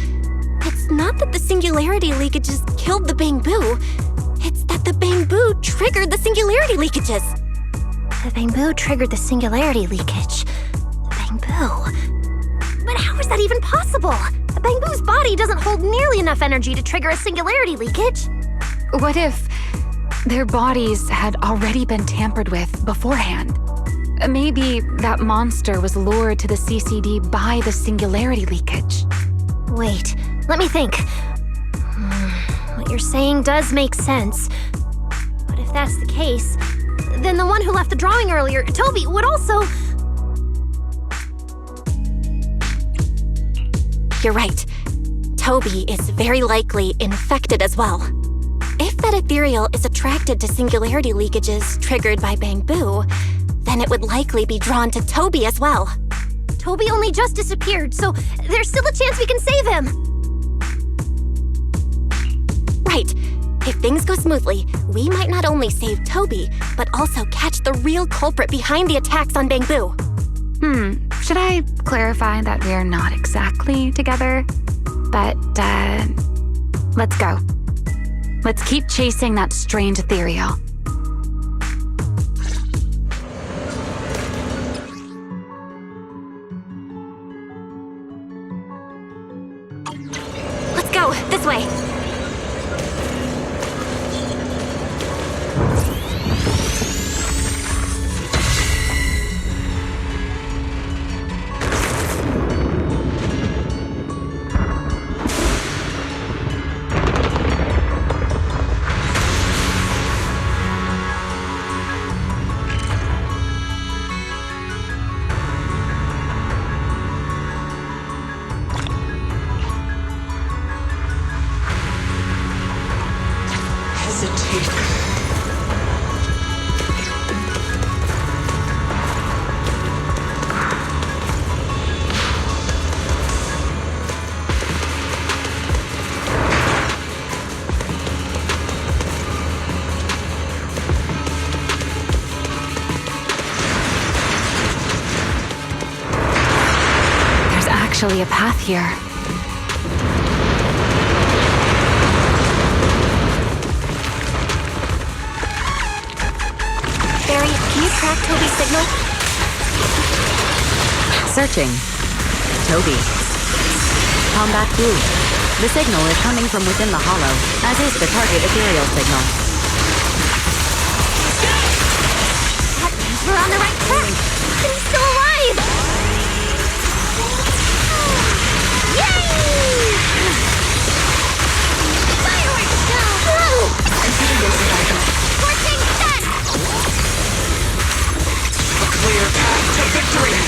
It's not that the singularity leakages killed the bamboo, it's that the bamboo triggered the singularity leakages. The bamboo triggered the singularity leakage. The bamboo. But how is that even possible? The bamboo's body doesn't hold nearly enough energy to trigger a singularity leakage. What if their bodies had already been tampered with beforehand? Maybe that monster was lured to the CCD by the singularity leakage. Wait, let me think. What you're saying does make sense. But if that's the case, then the one who left the drawing earlier, Toby, would also... You're right. Toby is very likely infected as well. If that ethereal is attracted to singularity leakages triggered by bamboo, then it would likely be drawn to Toby as well. Toby only just disappeared, so there's still a chance we can save him. Right. If things go smoothly, we might not only save Toby, but also catch the real culprit behind the attacks on Bangbu. Should I clarify that we're not exactly together? But, let's go. Let's keep chasing that strange ethereal. Let's go, this way. Actually a path here. Barry, can you track Toby's signal? Searching. Toby. Combat Blue. The signal is coming from within the hollow, as is the target ethereal signal. That means we're on the right track. And he's still alive! Yay! Fireworks go! Scorching sun! A clear path to victory!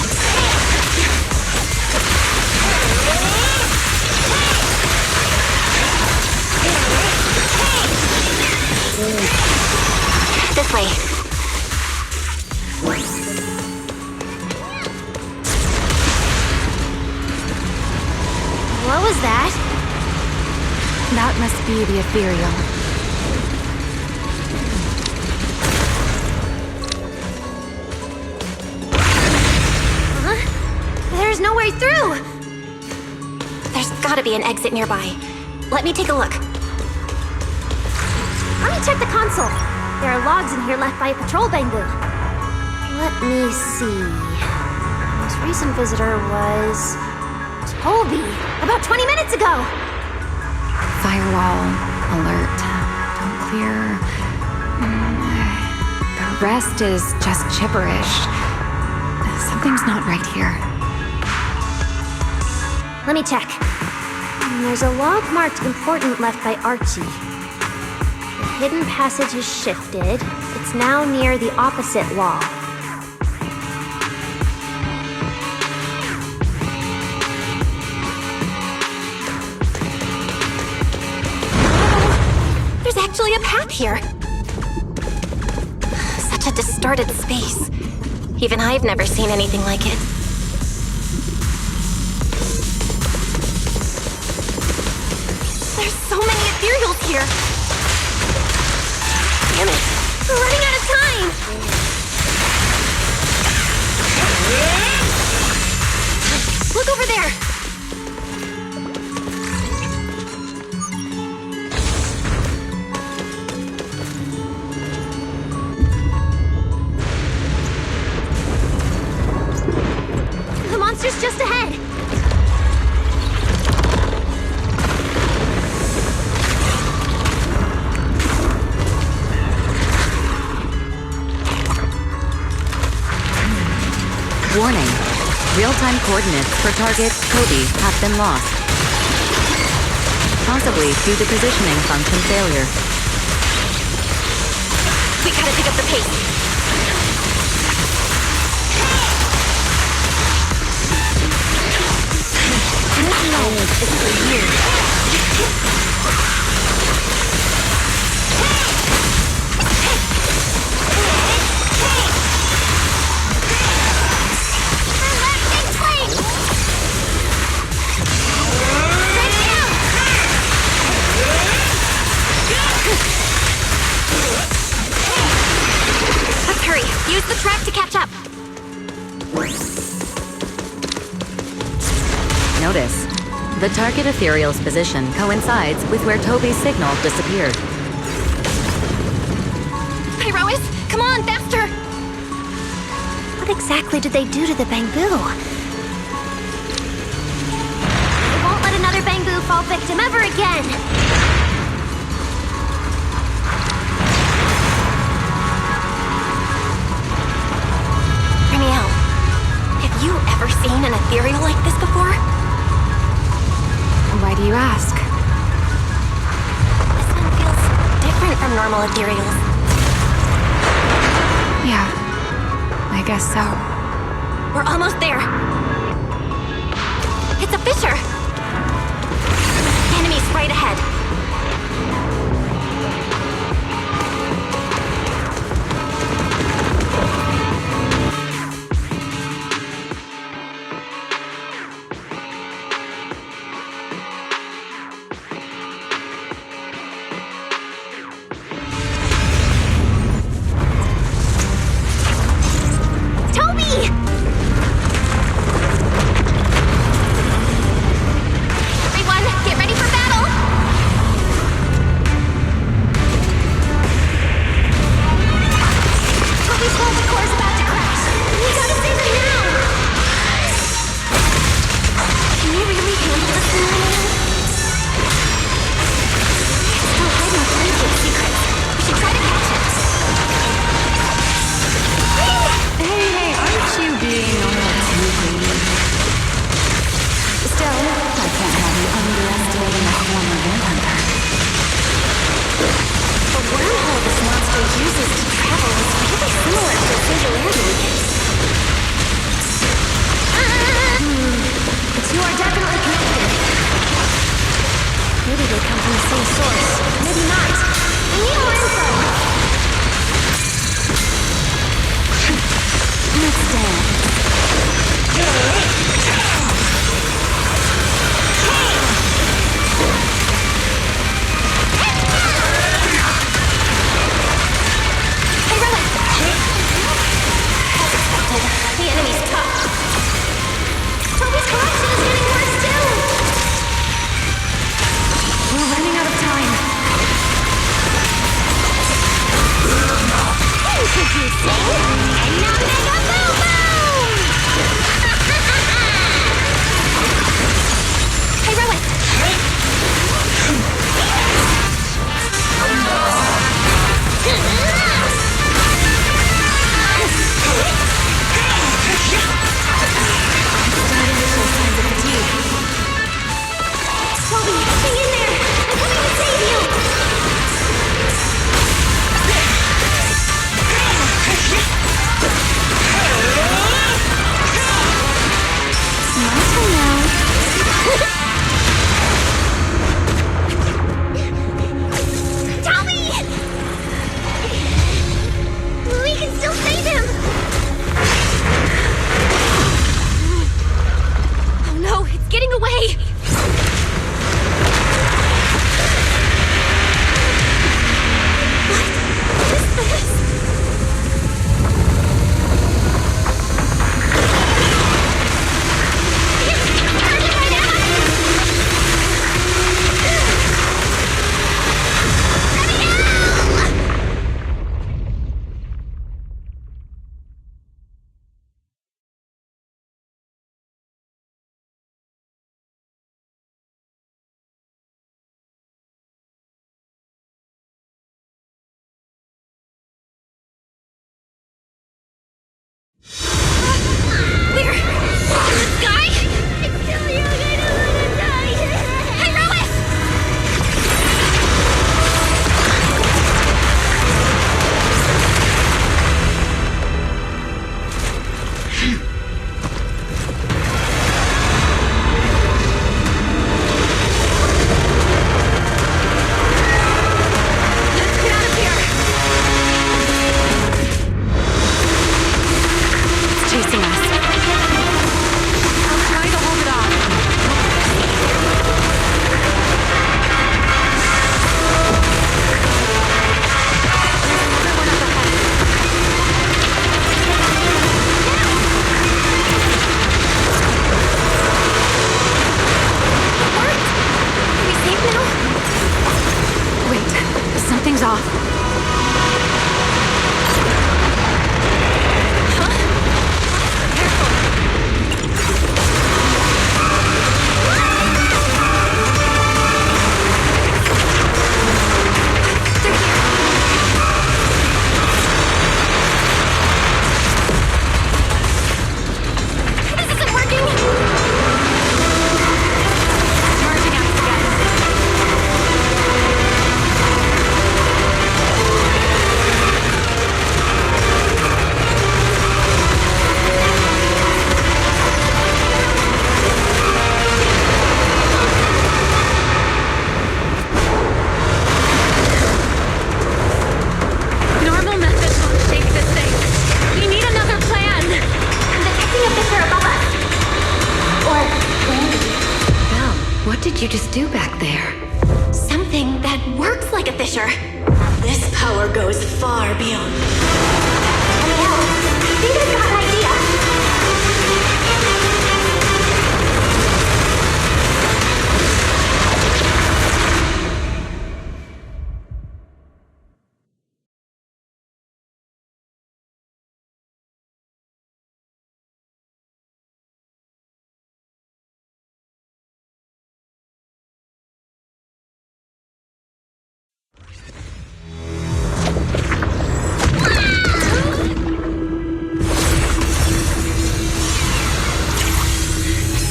This way. What was that? That must be the ethereal. Huh? There's no way through! There's gotta be an exit nearby. Let me take a look. Let me check the console. There are logs in here left by a patrol Bangbu. Let me see. The most recent visitor was Toby, about 20 minutes ago. Firewall alert. Don't clear. The rest is just gibberish. Something's not right here. Let me check. There's a log marked important left by Archie. The hidden passage has shifted. It's now near the opposite wall. There's actually a path here. Such a distorted space. Even I've never seen anything like it. There's so many ethereals here. Damn it. We're running out of time! Look over there! The monster's just ahead! Warning. Real-time coordinates for target Toby have been lost. Possibly due to positioning function failure. We gotta pick up the pace. This moment is for you. track to catch up. Notice, the target ethereal's position coincides with where Toby's signal disappeared. Pyrois, come on, faster! What exactly did they do to the bamboo? I won't let another bamboo fall victim ever again! Remielle, have you ever seen an ethereal like this before? Why do you ask? This one feels different from normal ethereals. Yeah, I guess so. We're almost there. It's a fissure. Enemies right ahead. off. This isn't working! Merging out again. Normal methods won't shake this thing. We need another plan. I'm detecting a fissure above us. Or Belle, what did you just do back there? something that works like a fissure. This power goes far beyond. Remielle, I think I've got an idea.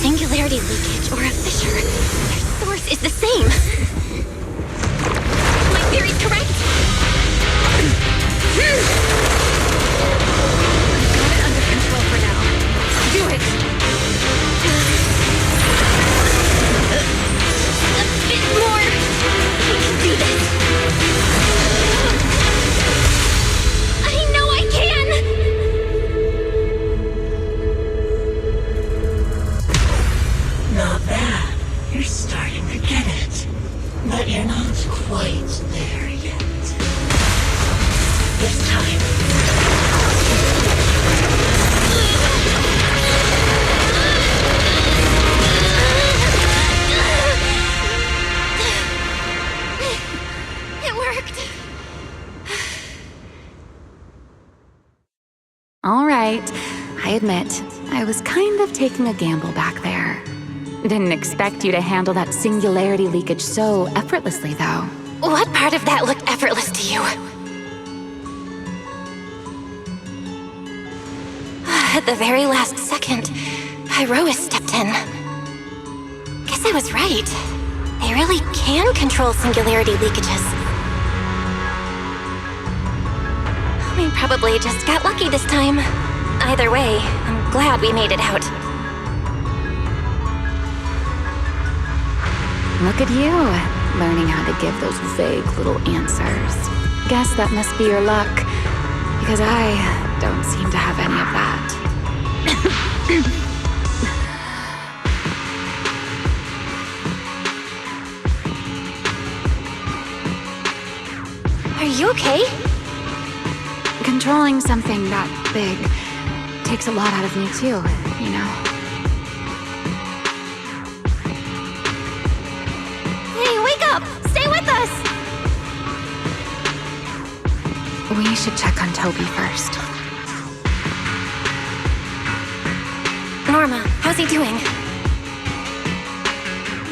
Singularity leakage or a fissure. Their source is the same. My theory's correct. Got it under control for now. Do it! A bit more. I can do this. I know I can. Not bad. You're starting to get it. But you're not quite there yet. This time. It worked. All right. I admit, I was kind of taking a gamble back there. Didn't expect you to handle that singularity leakage so effortlessly, though. What part of that looked effortless to you? At the very last second, Pyrois stepped in. Guess I was right. They really can control singularity leakages. We probably just got lucky this time. Either way, I'm glad we made it out. Look at you, learning how to give those vague little answers. Guess that must be your luck, because I don't seem to have any of that. Are you okay? Controlling something that big takes a lot out of me too, you know. Hey, wake up! Stay with us! We should check on Toby first. Norma, how's he doing?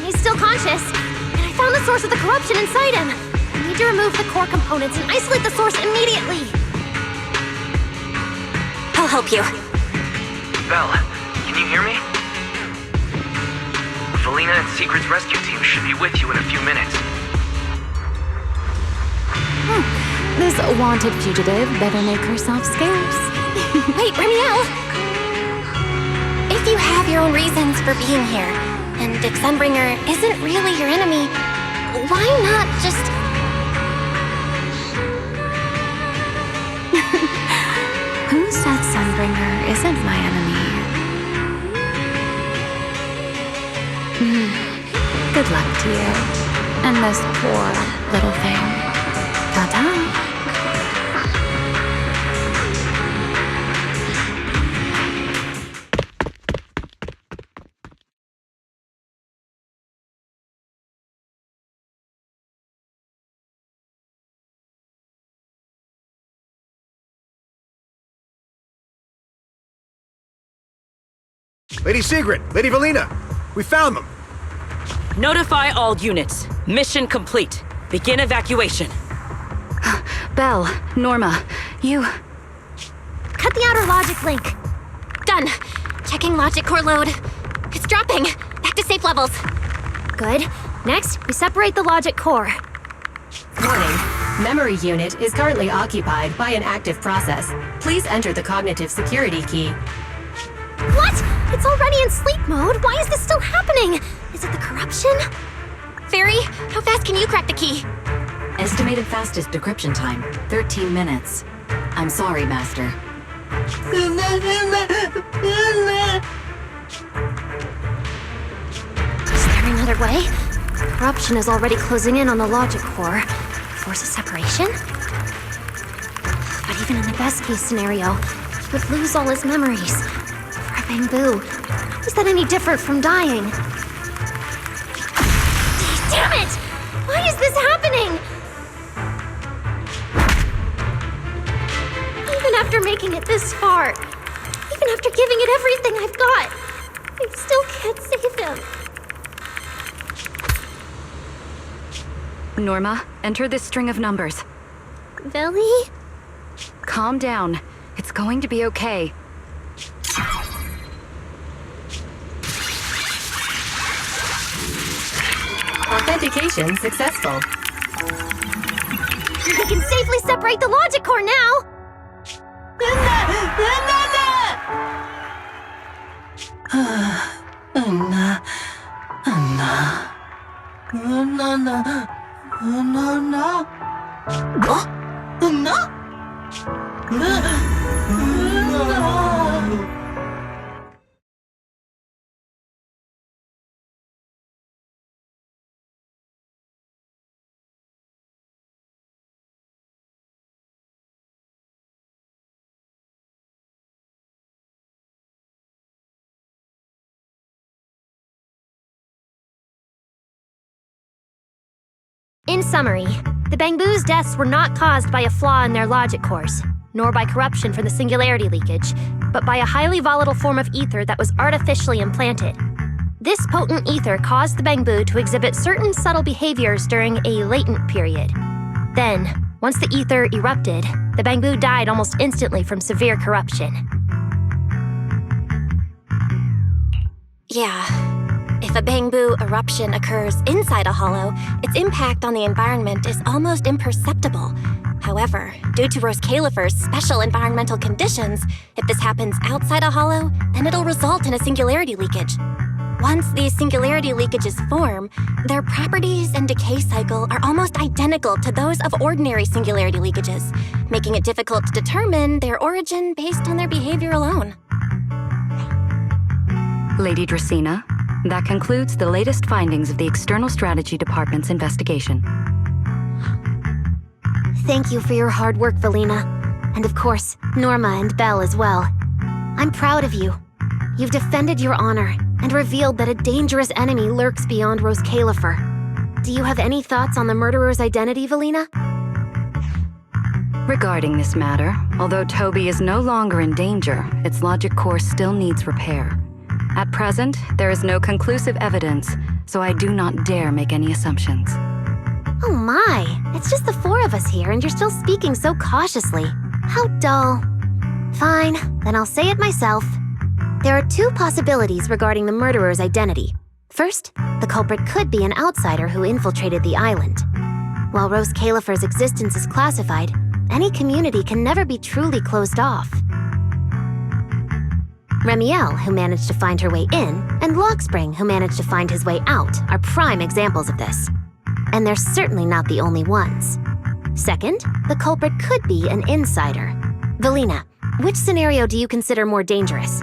He's still conscious, and I found the source of the corruption inside him. We need to remove the core components and isolate the source immediately. I'll help you. Belle, can you hear me? Felina and Secret's rescue team should be with you in a few minutes. This wanted fugitive better make herself scarce. Wait, Remielle! If you have your own reasons for being here, and if Sunbringer isn't really your enemy, why not just... Who said Sunbringer isn't my enemy? Good luck to you. And this poor little thing. Ta-ta. Lady Secret, Lady Valina, we found them. Notify all units. Mission complete. Begin evacuation. Belle, Norma, you... Cut the outer logic link. Done. Checking logic core load. It's dropping. Back to safe levels. Good. Next, we separate the logic core. Warning. Memory unit is currently occupied by an active process. Please enter the cognitive security key. What? It's already in sleep mode. Why is this still happening? Is it the corruption? Fairy, how fast can you crack the key? Estimated fastest decryption time, 13 minutes. I'm sorry, Master. Is there another way? Corruption is already closing in on the logic core. Force a separation? But even in the best case scenario, he would lose all his memories. For a bamboo, how is that any different from dying? Damn it! Why is this happening? Even after making it this far, even after giving it everything I've got, I still can't save him. Norma, enter this string of numbers. Billy? Calm down. It's going to be okay. Authentication successful. We can safely separate the logic core now! In summary, the Bangboos' deaths were not caused by a flaw in their logic cores, nor by corruption from the singularity leakage, but by a highly volatile form of ether that was artificially implanted. This potent ether caused the Bangboo to exhibit certain subtle behaviors during a latent period. Then, once the ether erupted, the Bangboo died almost instantly from severe corruption. Yeah. If a Bangboo eruption occurs inside a hollow, its impact on the environment is almost imperceptible. However, due to Roscaelifer's special environmental conditions, if this happens outside a hollow, then it'll result in a singularity leakage. Once these singularity leakages form, their properties and decay cycle are almost identical to those of ordinary singularity leakages, making it difficult to determine their origin based on their behavior alone. Lady Dracena, that concludes the latest findings of the External Strategy Department's investigation. Thank you for your hard work, Valina. And of course, Norma and Belle as well. I'm proud of you. You've defended your honor and revealed that a dangerous enemy lurks beyond Roscaelifer. Do you have any thoughts on the murderer's identity, Valina? Regarding this matter, although Toby is no longer in danger, its logic core still needs repair. At present, there is no conclusive evidence, so I do not dare make any assumptions. Oh my, it's just the four of us here and you're still speaking so cautiously. How dull. Fine, then I'll say it myself. There are two possibilities regarding the murderer's identity. First, the culprit could be an outsider who infiltrated the island. While Roscaelifer's existence is classified, any community can never be truly closed off. Remielle, who managed to find her way in, and Lockspring, who managed to find his way out, are prime examples of this. And they're certainly not the only ones. Second, the culprit could be an insider. Valina, which scenario do you consider more dangerous?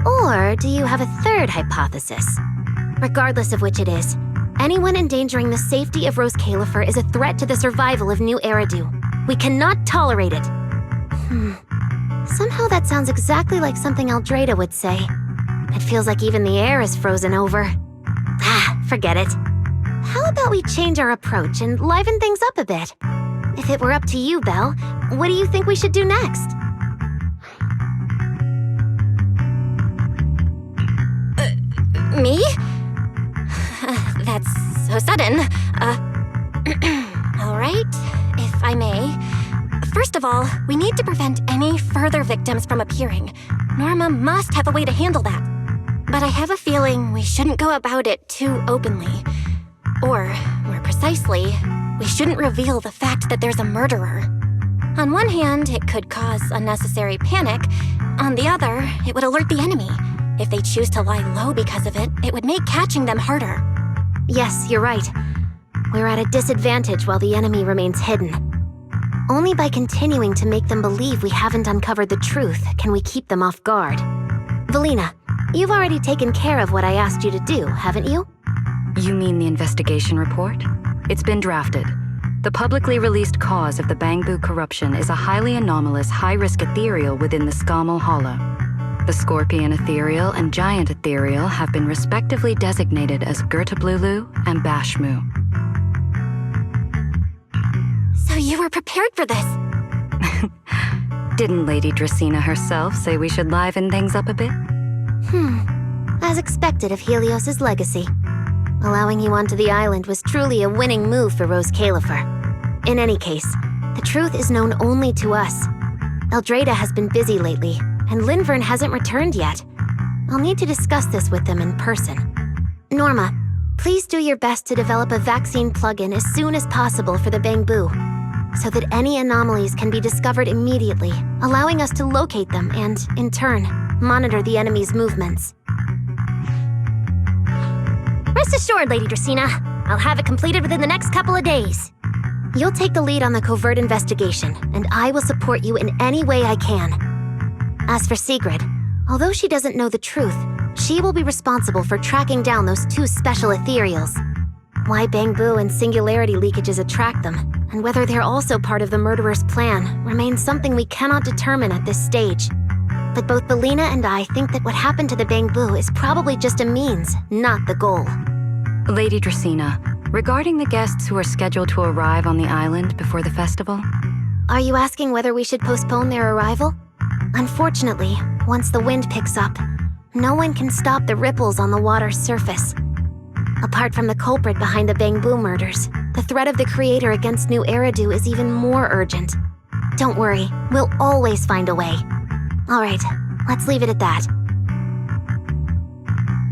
Or do you have a third hypothesis? Regardless of which it is, anyone endangering the safety of Roscaelifer is a threat to the survival of New Eridu. We cannot tolerate it. Somehow that sounds exactly like something Aldrada would say. It feels like even the air is frozen over. Forget it. How about we change our approach and liven things up a bit? If it were up to you, Belle, what do you think we should do next? Me? That's so sudden. All right, if I may. First of all, we need to prevent any further victims from appearing. Norma must have a way to handle that. But I have a feeling we shouldn't go about it too openly. Or, more precisely, we shouldn't reveal the fact that there's a murderer. On one hand, it could cause unnecessary panic. On the other, it would alert the enemy. If they choose to lie low because of it, it would make catching them harder. Yes, you're right. We're at a disadvantage while the enemy remains hidden. Only by continuing to make them believe we haven't uncovered the truth can we keep them off guard. Valina, you've already taken care of what I asked you to do, haven't you? You mean the investigation report? It's been drafted. The publicly released cause of the Bangbu corruption is a highly anomalous, high-risk ethereal within the Scamal Hollow. The Scorpion Ethereal and Giant Ethereal have been respectively designated as Gertablulu and Bashmu. So you were prepared for this? Didn't Lady Dracena herself say we should liven things up a bit? As expected of Helios's legacy. Allowing you onto the island was truly a winning move for Roscaelifer. In any case, the truth is known only to us. Eldrada has been busy lately, and Linvern hasn't returned yet. I'll need to discuss this with them in person. Norma, please do your best to develop a vaccine plugin as soon as possible for the Bangbu, so that any anomalies can be discovered immediately, allowing us to locate them and, in turn, monitor the enemy's movements. Rest assured, Lady Dracena. I'll have it completed within the next couple of days. You'll take the lead on the covert investigation, and I will support you in any way I can. As for Sigrid, although she doesn't know the truth, she will be responsible for tracking down those two special ethereals. Why Bangbu and singularity leakages attract them, and whether they're also part of the murderer's plan, remains something we cannot determine at this stage. But both Valina and I think that what happened to the Bangbu is probably just a means, not the goal. Lady Dracena, regarding the guests who are scheduled to arrive on the island before the festival? Are you asking whether we should postpone their arrival? Unfortunately, once the wind picks up, no one can stop the ripples on the water's surface. Apart from the culprit behind the Bangbu murders, the threat of the Creator against New Eridu is even more urgent. Don't worry, we'll always find a way. All right, let's leave it at that.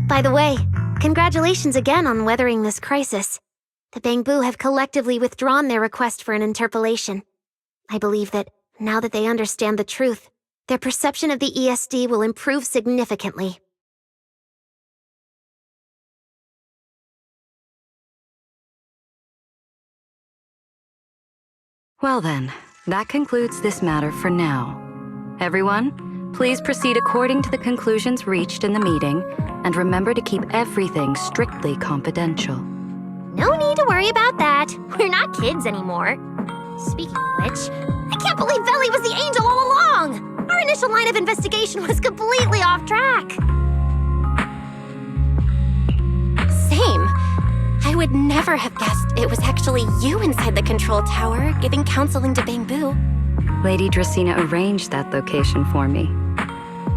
By the way, congratulations again on weathering this crisis. The Bangbu have collectively withdrawn their request for an interpolation. I believe that, now that they understand the truth, their perception of the ESD will improve significantly. Well then, that concludes this matter for now. Everyone, please proceed according to the conclusions reached in the meeting, and remember to keep everything strictly confidential. No need to worry about that. We're not kids anymore. Speaking of which, I can't believe Veli was the angel all along! Our initial line of investigation was completely off track. Same. I would never have guessed it was actually you inside the control tower, giving counseling to Bangbu. Lady Dracena arranged that location for me.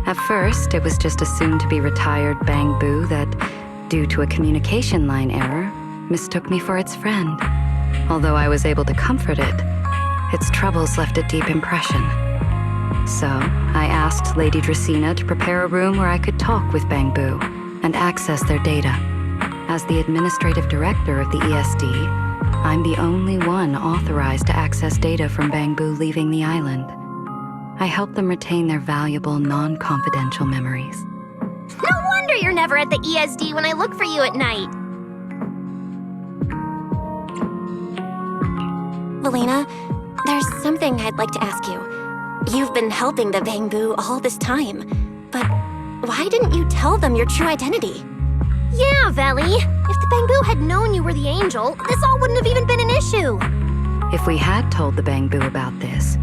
At first, it was just a soon-to-be-retired Bangbu that, due to a communication line error, mistook me for its friend. Although I was able to comfort it, its troubles left a deep impression. So, I asked Lady Dracena to prepare a room where I could talk with Bangbu and access their data. As the administrative director of the ESD, I'm the only one authorized to access data from Bangbu leaving the island. I help them retain their valuable, non-confidential memories. No wonder you're never at the ESD when I look for you at night. Valina, there's something I'd like to ask you. You've been helping the Bangbu all this time, but why didn't you tell them your true identity? Yeah, Veli. If the Bangbu had known you were the angel, this all wouldn't have even been an issue. If we had told the Bangbu about this,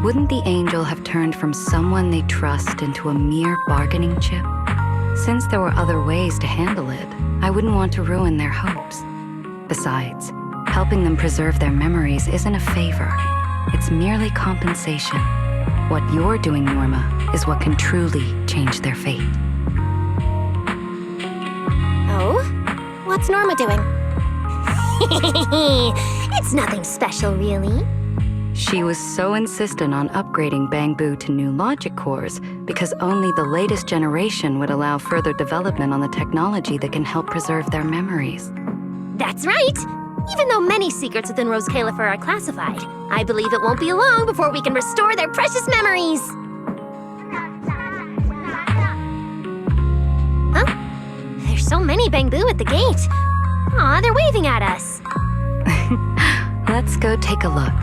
wouldn't the angel have turned from someone they trust into a mere bargaining chip? Since there were other ways to handle it, I wouldn't want to ruin their hopes. Besides, helping them preserve their memories isn't a favor. It's merely compensation. What you're doing, Norma, is what can truly change their fate. What's Norma doing? It's nothing special, really. She was so insistent on upgrading Bangbu to new logic cores because only the latest generation would allow further development on the technology that can help preserve their memories. That's right. Even though many secrets within Roscaelifer are classified, I believe it won't be long before we can restore their precious memories. Huh? There's so many Bangbu at the gate. Aw, they're waving at us. Let's go take a look.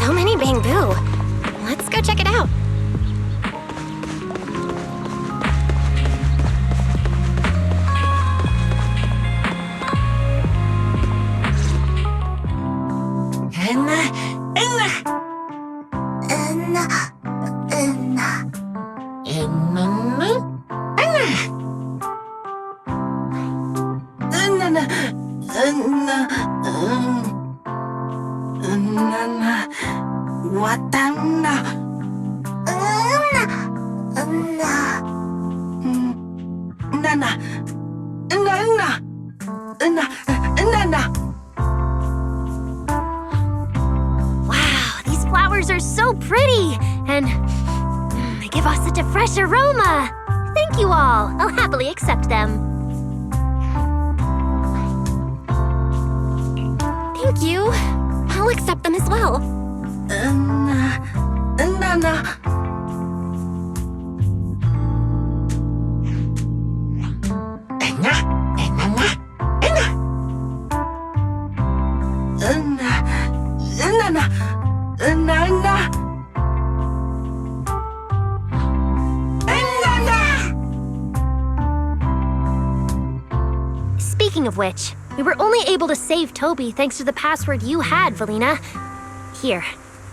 So many Bangbu. Let's go check it out. Wow, these flowers are so pretty, and they give off such a fresh aroma. Thank you all. I'll happily accept them. Thank you. I'll accept them as well. Speaking of which, we were only able to save Toby thanks to the password you had, Valina. Here,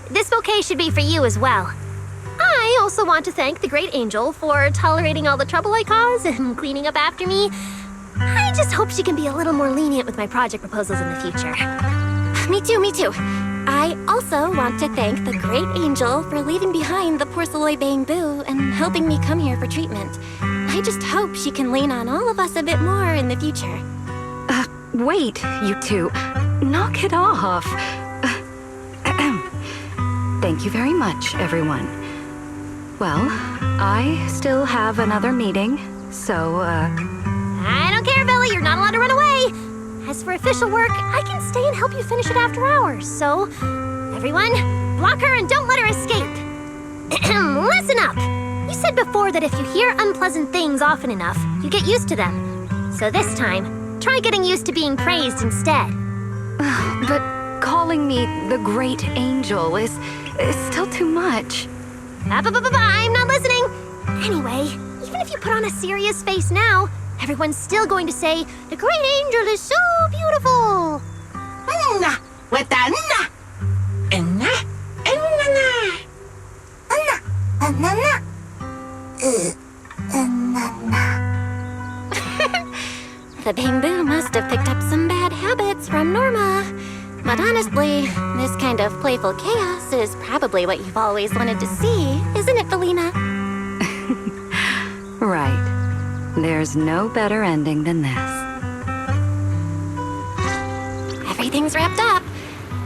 this bouquet should be for you as well. I also want to thank the Great Angel for tolerating all the trouble I cause and cleaning up after me. I just hope she can be a little more lenient with my project proposals in the future. Me too, me too. I also want to thank the Great Angel for leaving behind the Porcelloy Bangbu and helping me come here for treatment. I just hope she can lean on all of us a bit more in the future. Wait, you two. Knock it off. Thank you very much, everyone. Well, I still have another meeting, so, I don't care, Billy. You're not allowed to run away. As for official work, I can stay and help you finish it after hours. So, everyone, block her and don't let her escape. Listen up. You said before that if you hear unpleasant things often enough, you get used to them. So this time, try getting used to being praised instead. But calling me the Great Angel is still too much. I'm not listening. Anyway, even if you put on a serious face now, everyone's still going to say, the Great Angel is so beautiful. The Bangbu must have picked up some bad habits from Norma. But honestly, this kind of playful chaos is probably what you've always wanted to see, isn't it, Valina? Right. There's no better ending than this. Everything's wrapped up.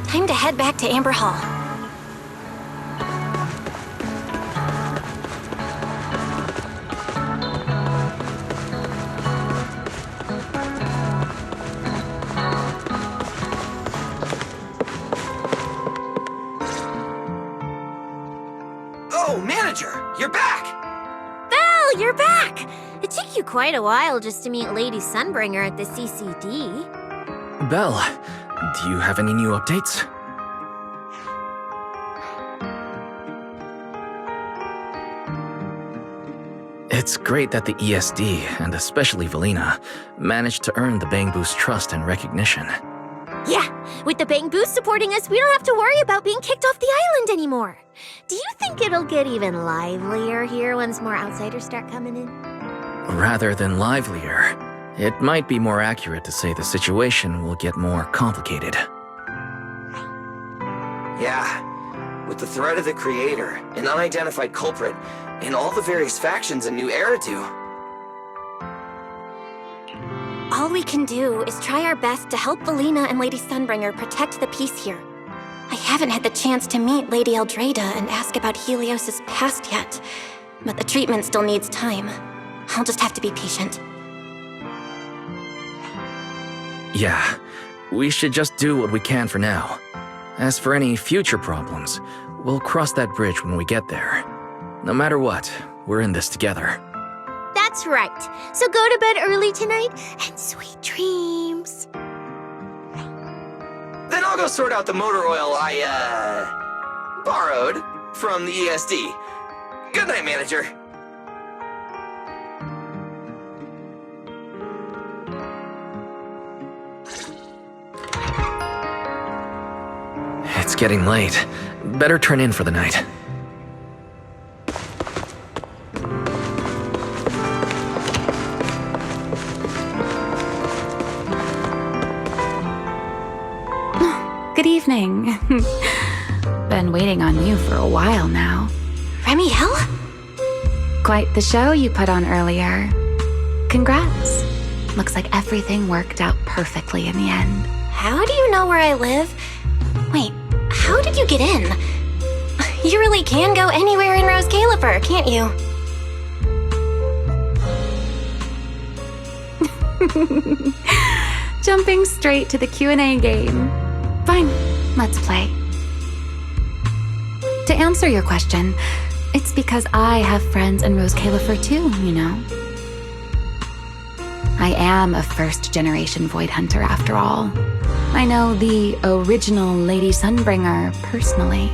Time to head back to Amber Hall. Oh, Manager, you're back! Belle, you're back! It took you quite a while just to meet Lady Sunbringer at the CCD. Belle, do you have any new updates? It's great that the ESD, and especially Valina, managed to earn the Bangbu's trust and recognition. Yeah, with the Bangbu supporting us, we don't have to worry about being kicked off the island anymore. Do you think it'll get even livelier here once more outsiders start coming in? Rather than livelier, it might be more accurate to say the situation will get more complicated. Yeah, with the threat of the Creator, an unidentified culprit, and all the various factions in New Eridu. All we can do is try our best to help Valina and Lady Sunbringer protect the peace here. I haven't had the chance to meet Lady Eldrada and ask about Helios's past yet, but the treatment still needs time. I'll just have to be patient. Yeah, we should just do what we can for now. As for any future problems, we'll cross that bridge when we get there. No matter what, we're in this together. That's right. So go to bed early tonight and sweet dreams. Then I'll go sort out the motor oil I, borrowed from the ESD. Good night, manager. It's getting late. Better turn in for the night. Good evening. Been waiting on you for a while now. Remielle? Quite the show you put on earlier. Congrats. Looks like everything worked out perfectly in the end. How do you know where I live? Wait, how did you get in? You really can go anywhere in Roscaelifer, can't you? Jumping straight to the Q&A game. Fine, let's play. To answer your question, it's because I have friends in Roscaelifer too, you know. I am a first-generation Void Hunter after all. I know the original Lady Sunbringer personally.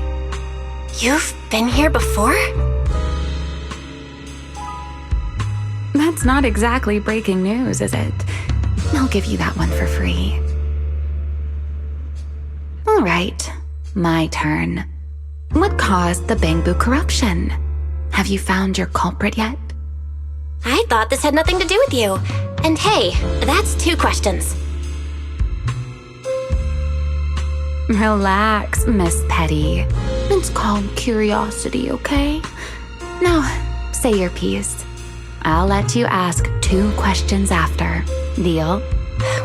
You've been here before? That's not exactly breaking news, is it? I'll give you that one for free. All right, my turn. What caused the Bangbu corruption? Have you found your culprit yet? I thought this had nothing to do with you. And hey, that's 2 questions. Relax, Miss Petty. It's called curiosity, okay? Now, say your piece. I'll let you ask 2 questions after. Deal?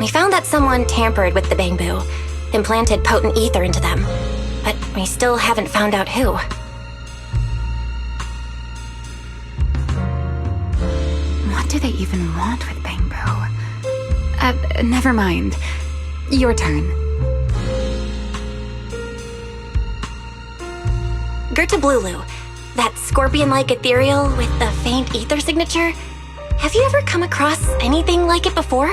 We found that someone tampered with the Bangbu, implanted potent ether into them, but we still haven't found out who. What do they even want with Bangbu? Never mind. Your turn. Gertablulu, that scorpion-like ethereal with the faint ether signature. Have you ever come across anything like it before?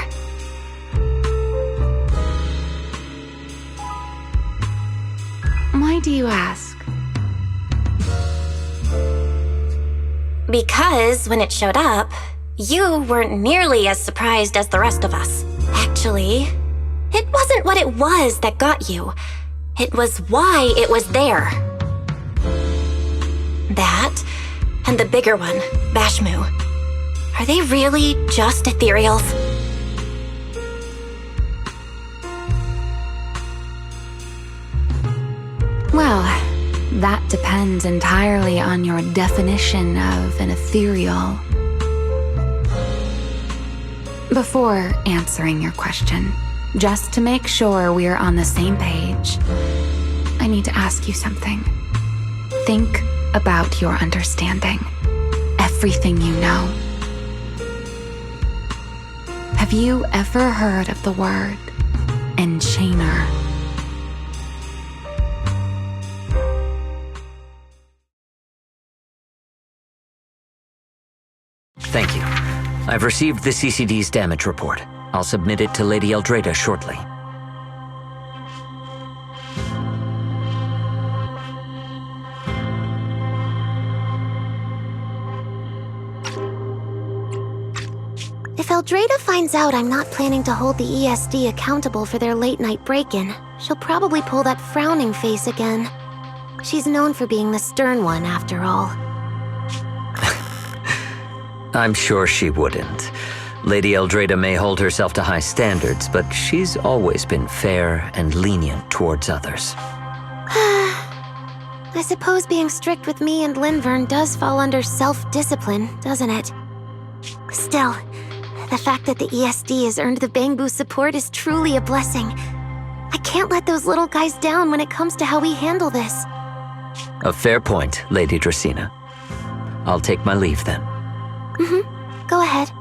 Why do you ask? Because when it showed up, you weren't nearly as surprised as the rest of us. Actually, it wasn't what it was that got you. It was why it was there. That, and the bigger one, Bashmu. Are they really just ethereals? Well, that depends entirely on your definition of an ethereal. Before answering your question, just to make sure we're on the same page, I need to ask you something. Think about your understanding. Everything you know. Have you ever heard of the word enchainer? Thank you. I've received the CCD's damage report. I'll submit it to Lady Eldrada shortly. If Eldrada finds out I'm not planning to hold the ESD accountable for their late-night break-in, she'll probably pull that frowning face again. She's known for being the stern one, after all. I'm sure she wouldn't. Lady Eldrada may hold herself to high standards, but she's always been fair and lenient towards others. I suppose being strict with me and Linvern does fall under self-discipline, doesn't it? Still, the fact that the ESD has earned the Bangbu support is truly a blessing. I can't let those little guys down when it comes to how we handle this. A fair point, Lady Dracaena. I'll take my leave then. Go ahead.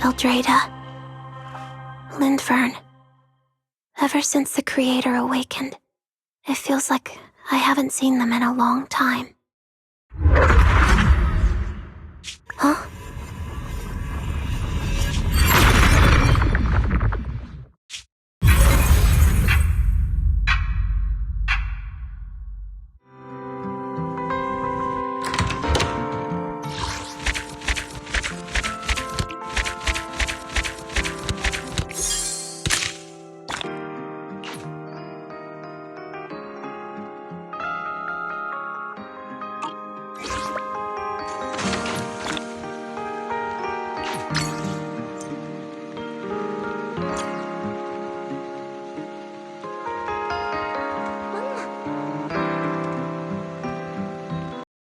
Eldrada. Linvern. Ever since the Creator awakened, it feels like I haven't seen them in a long time. Huh?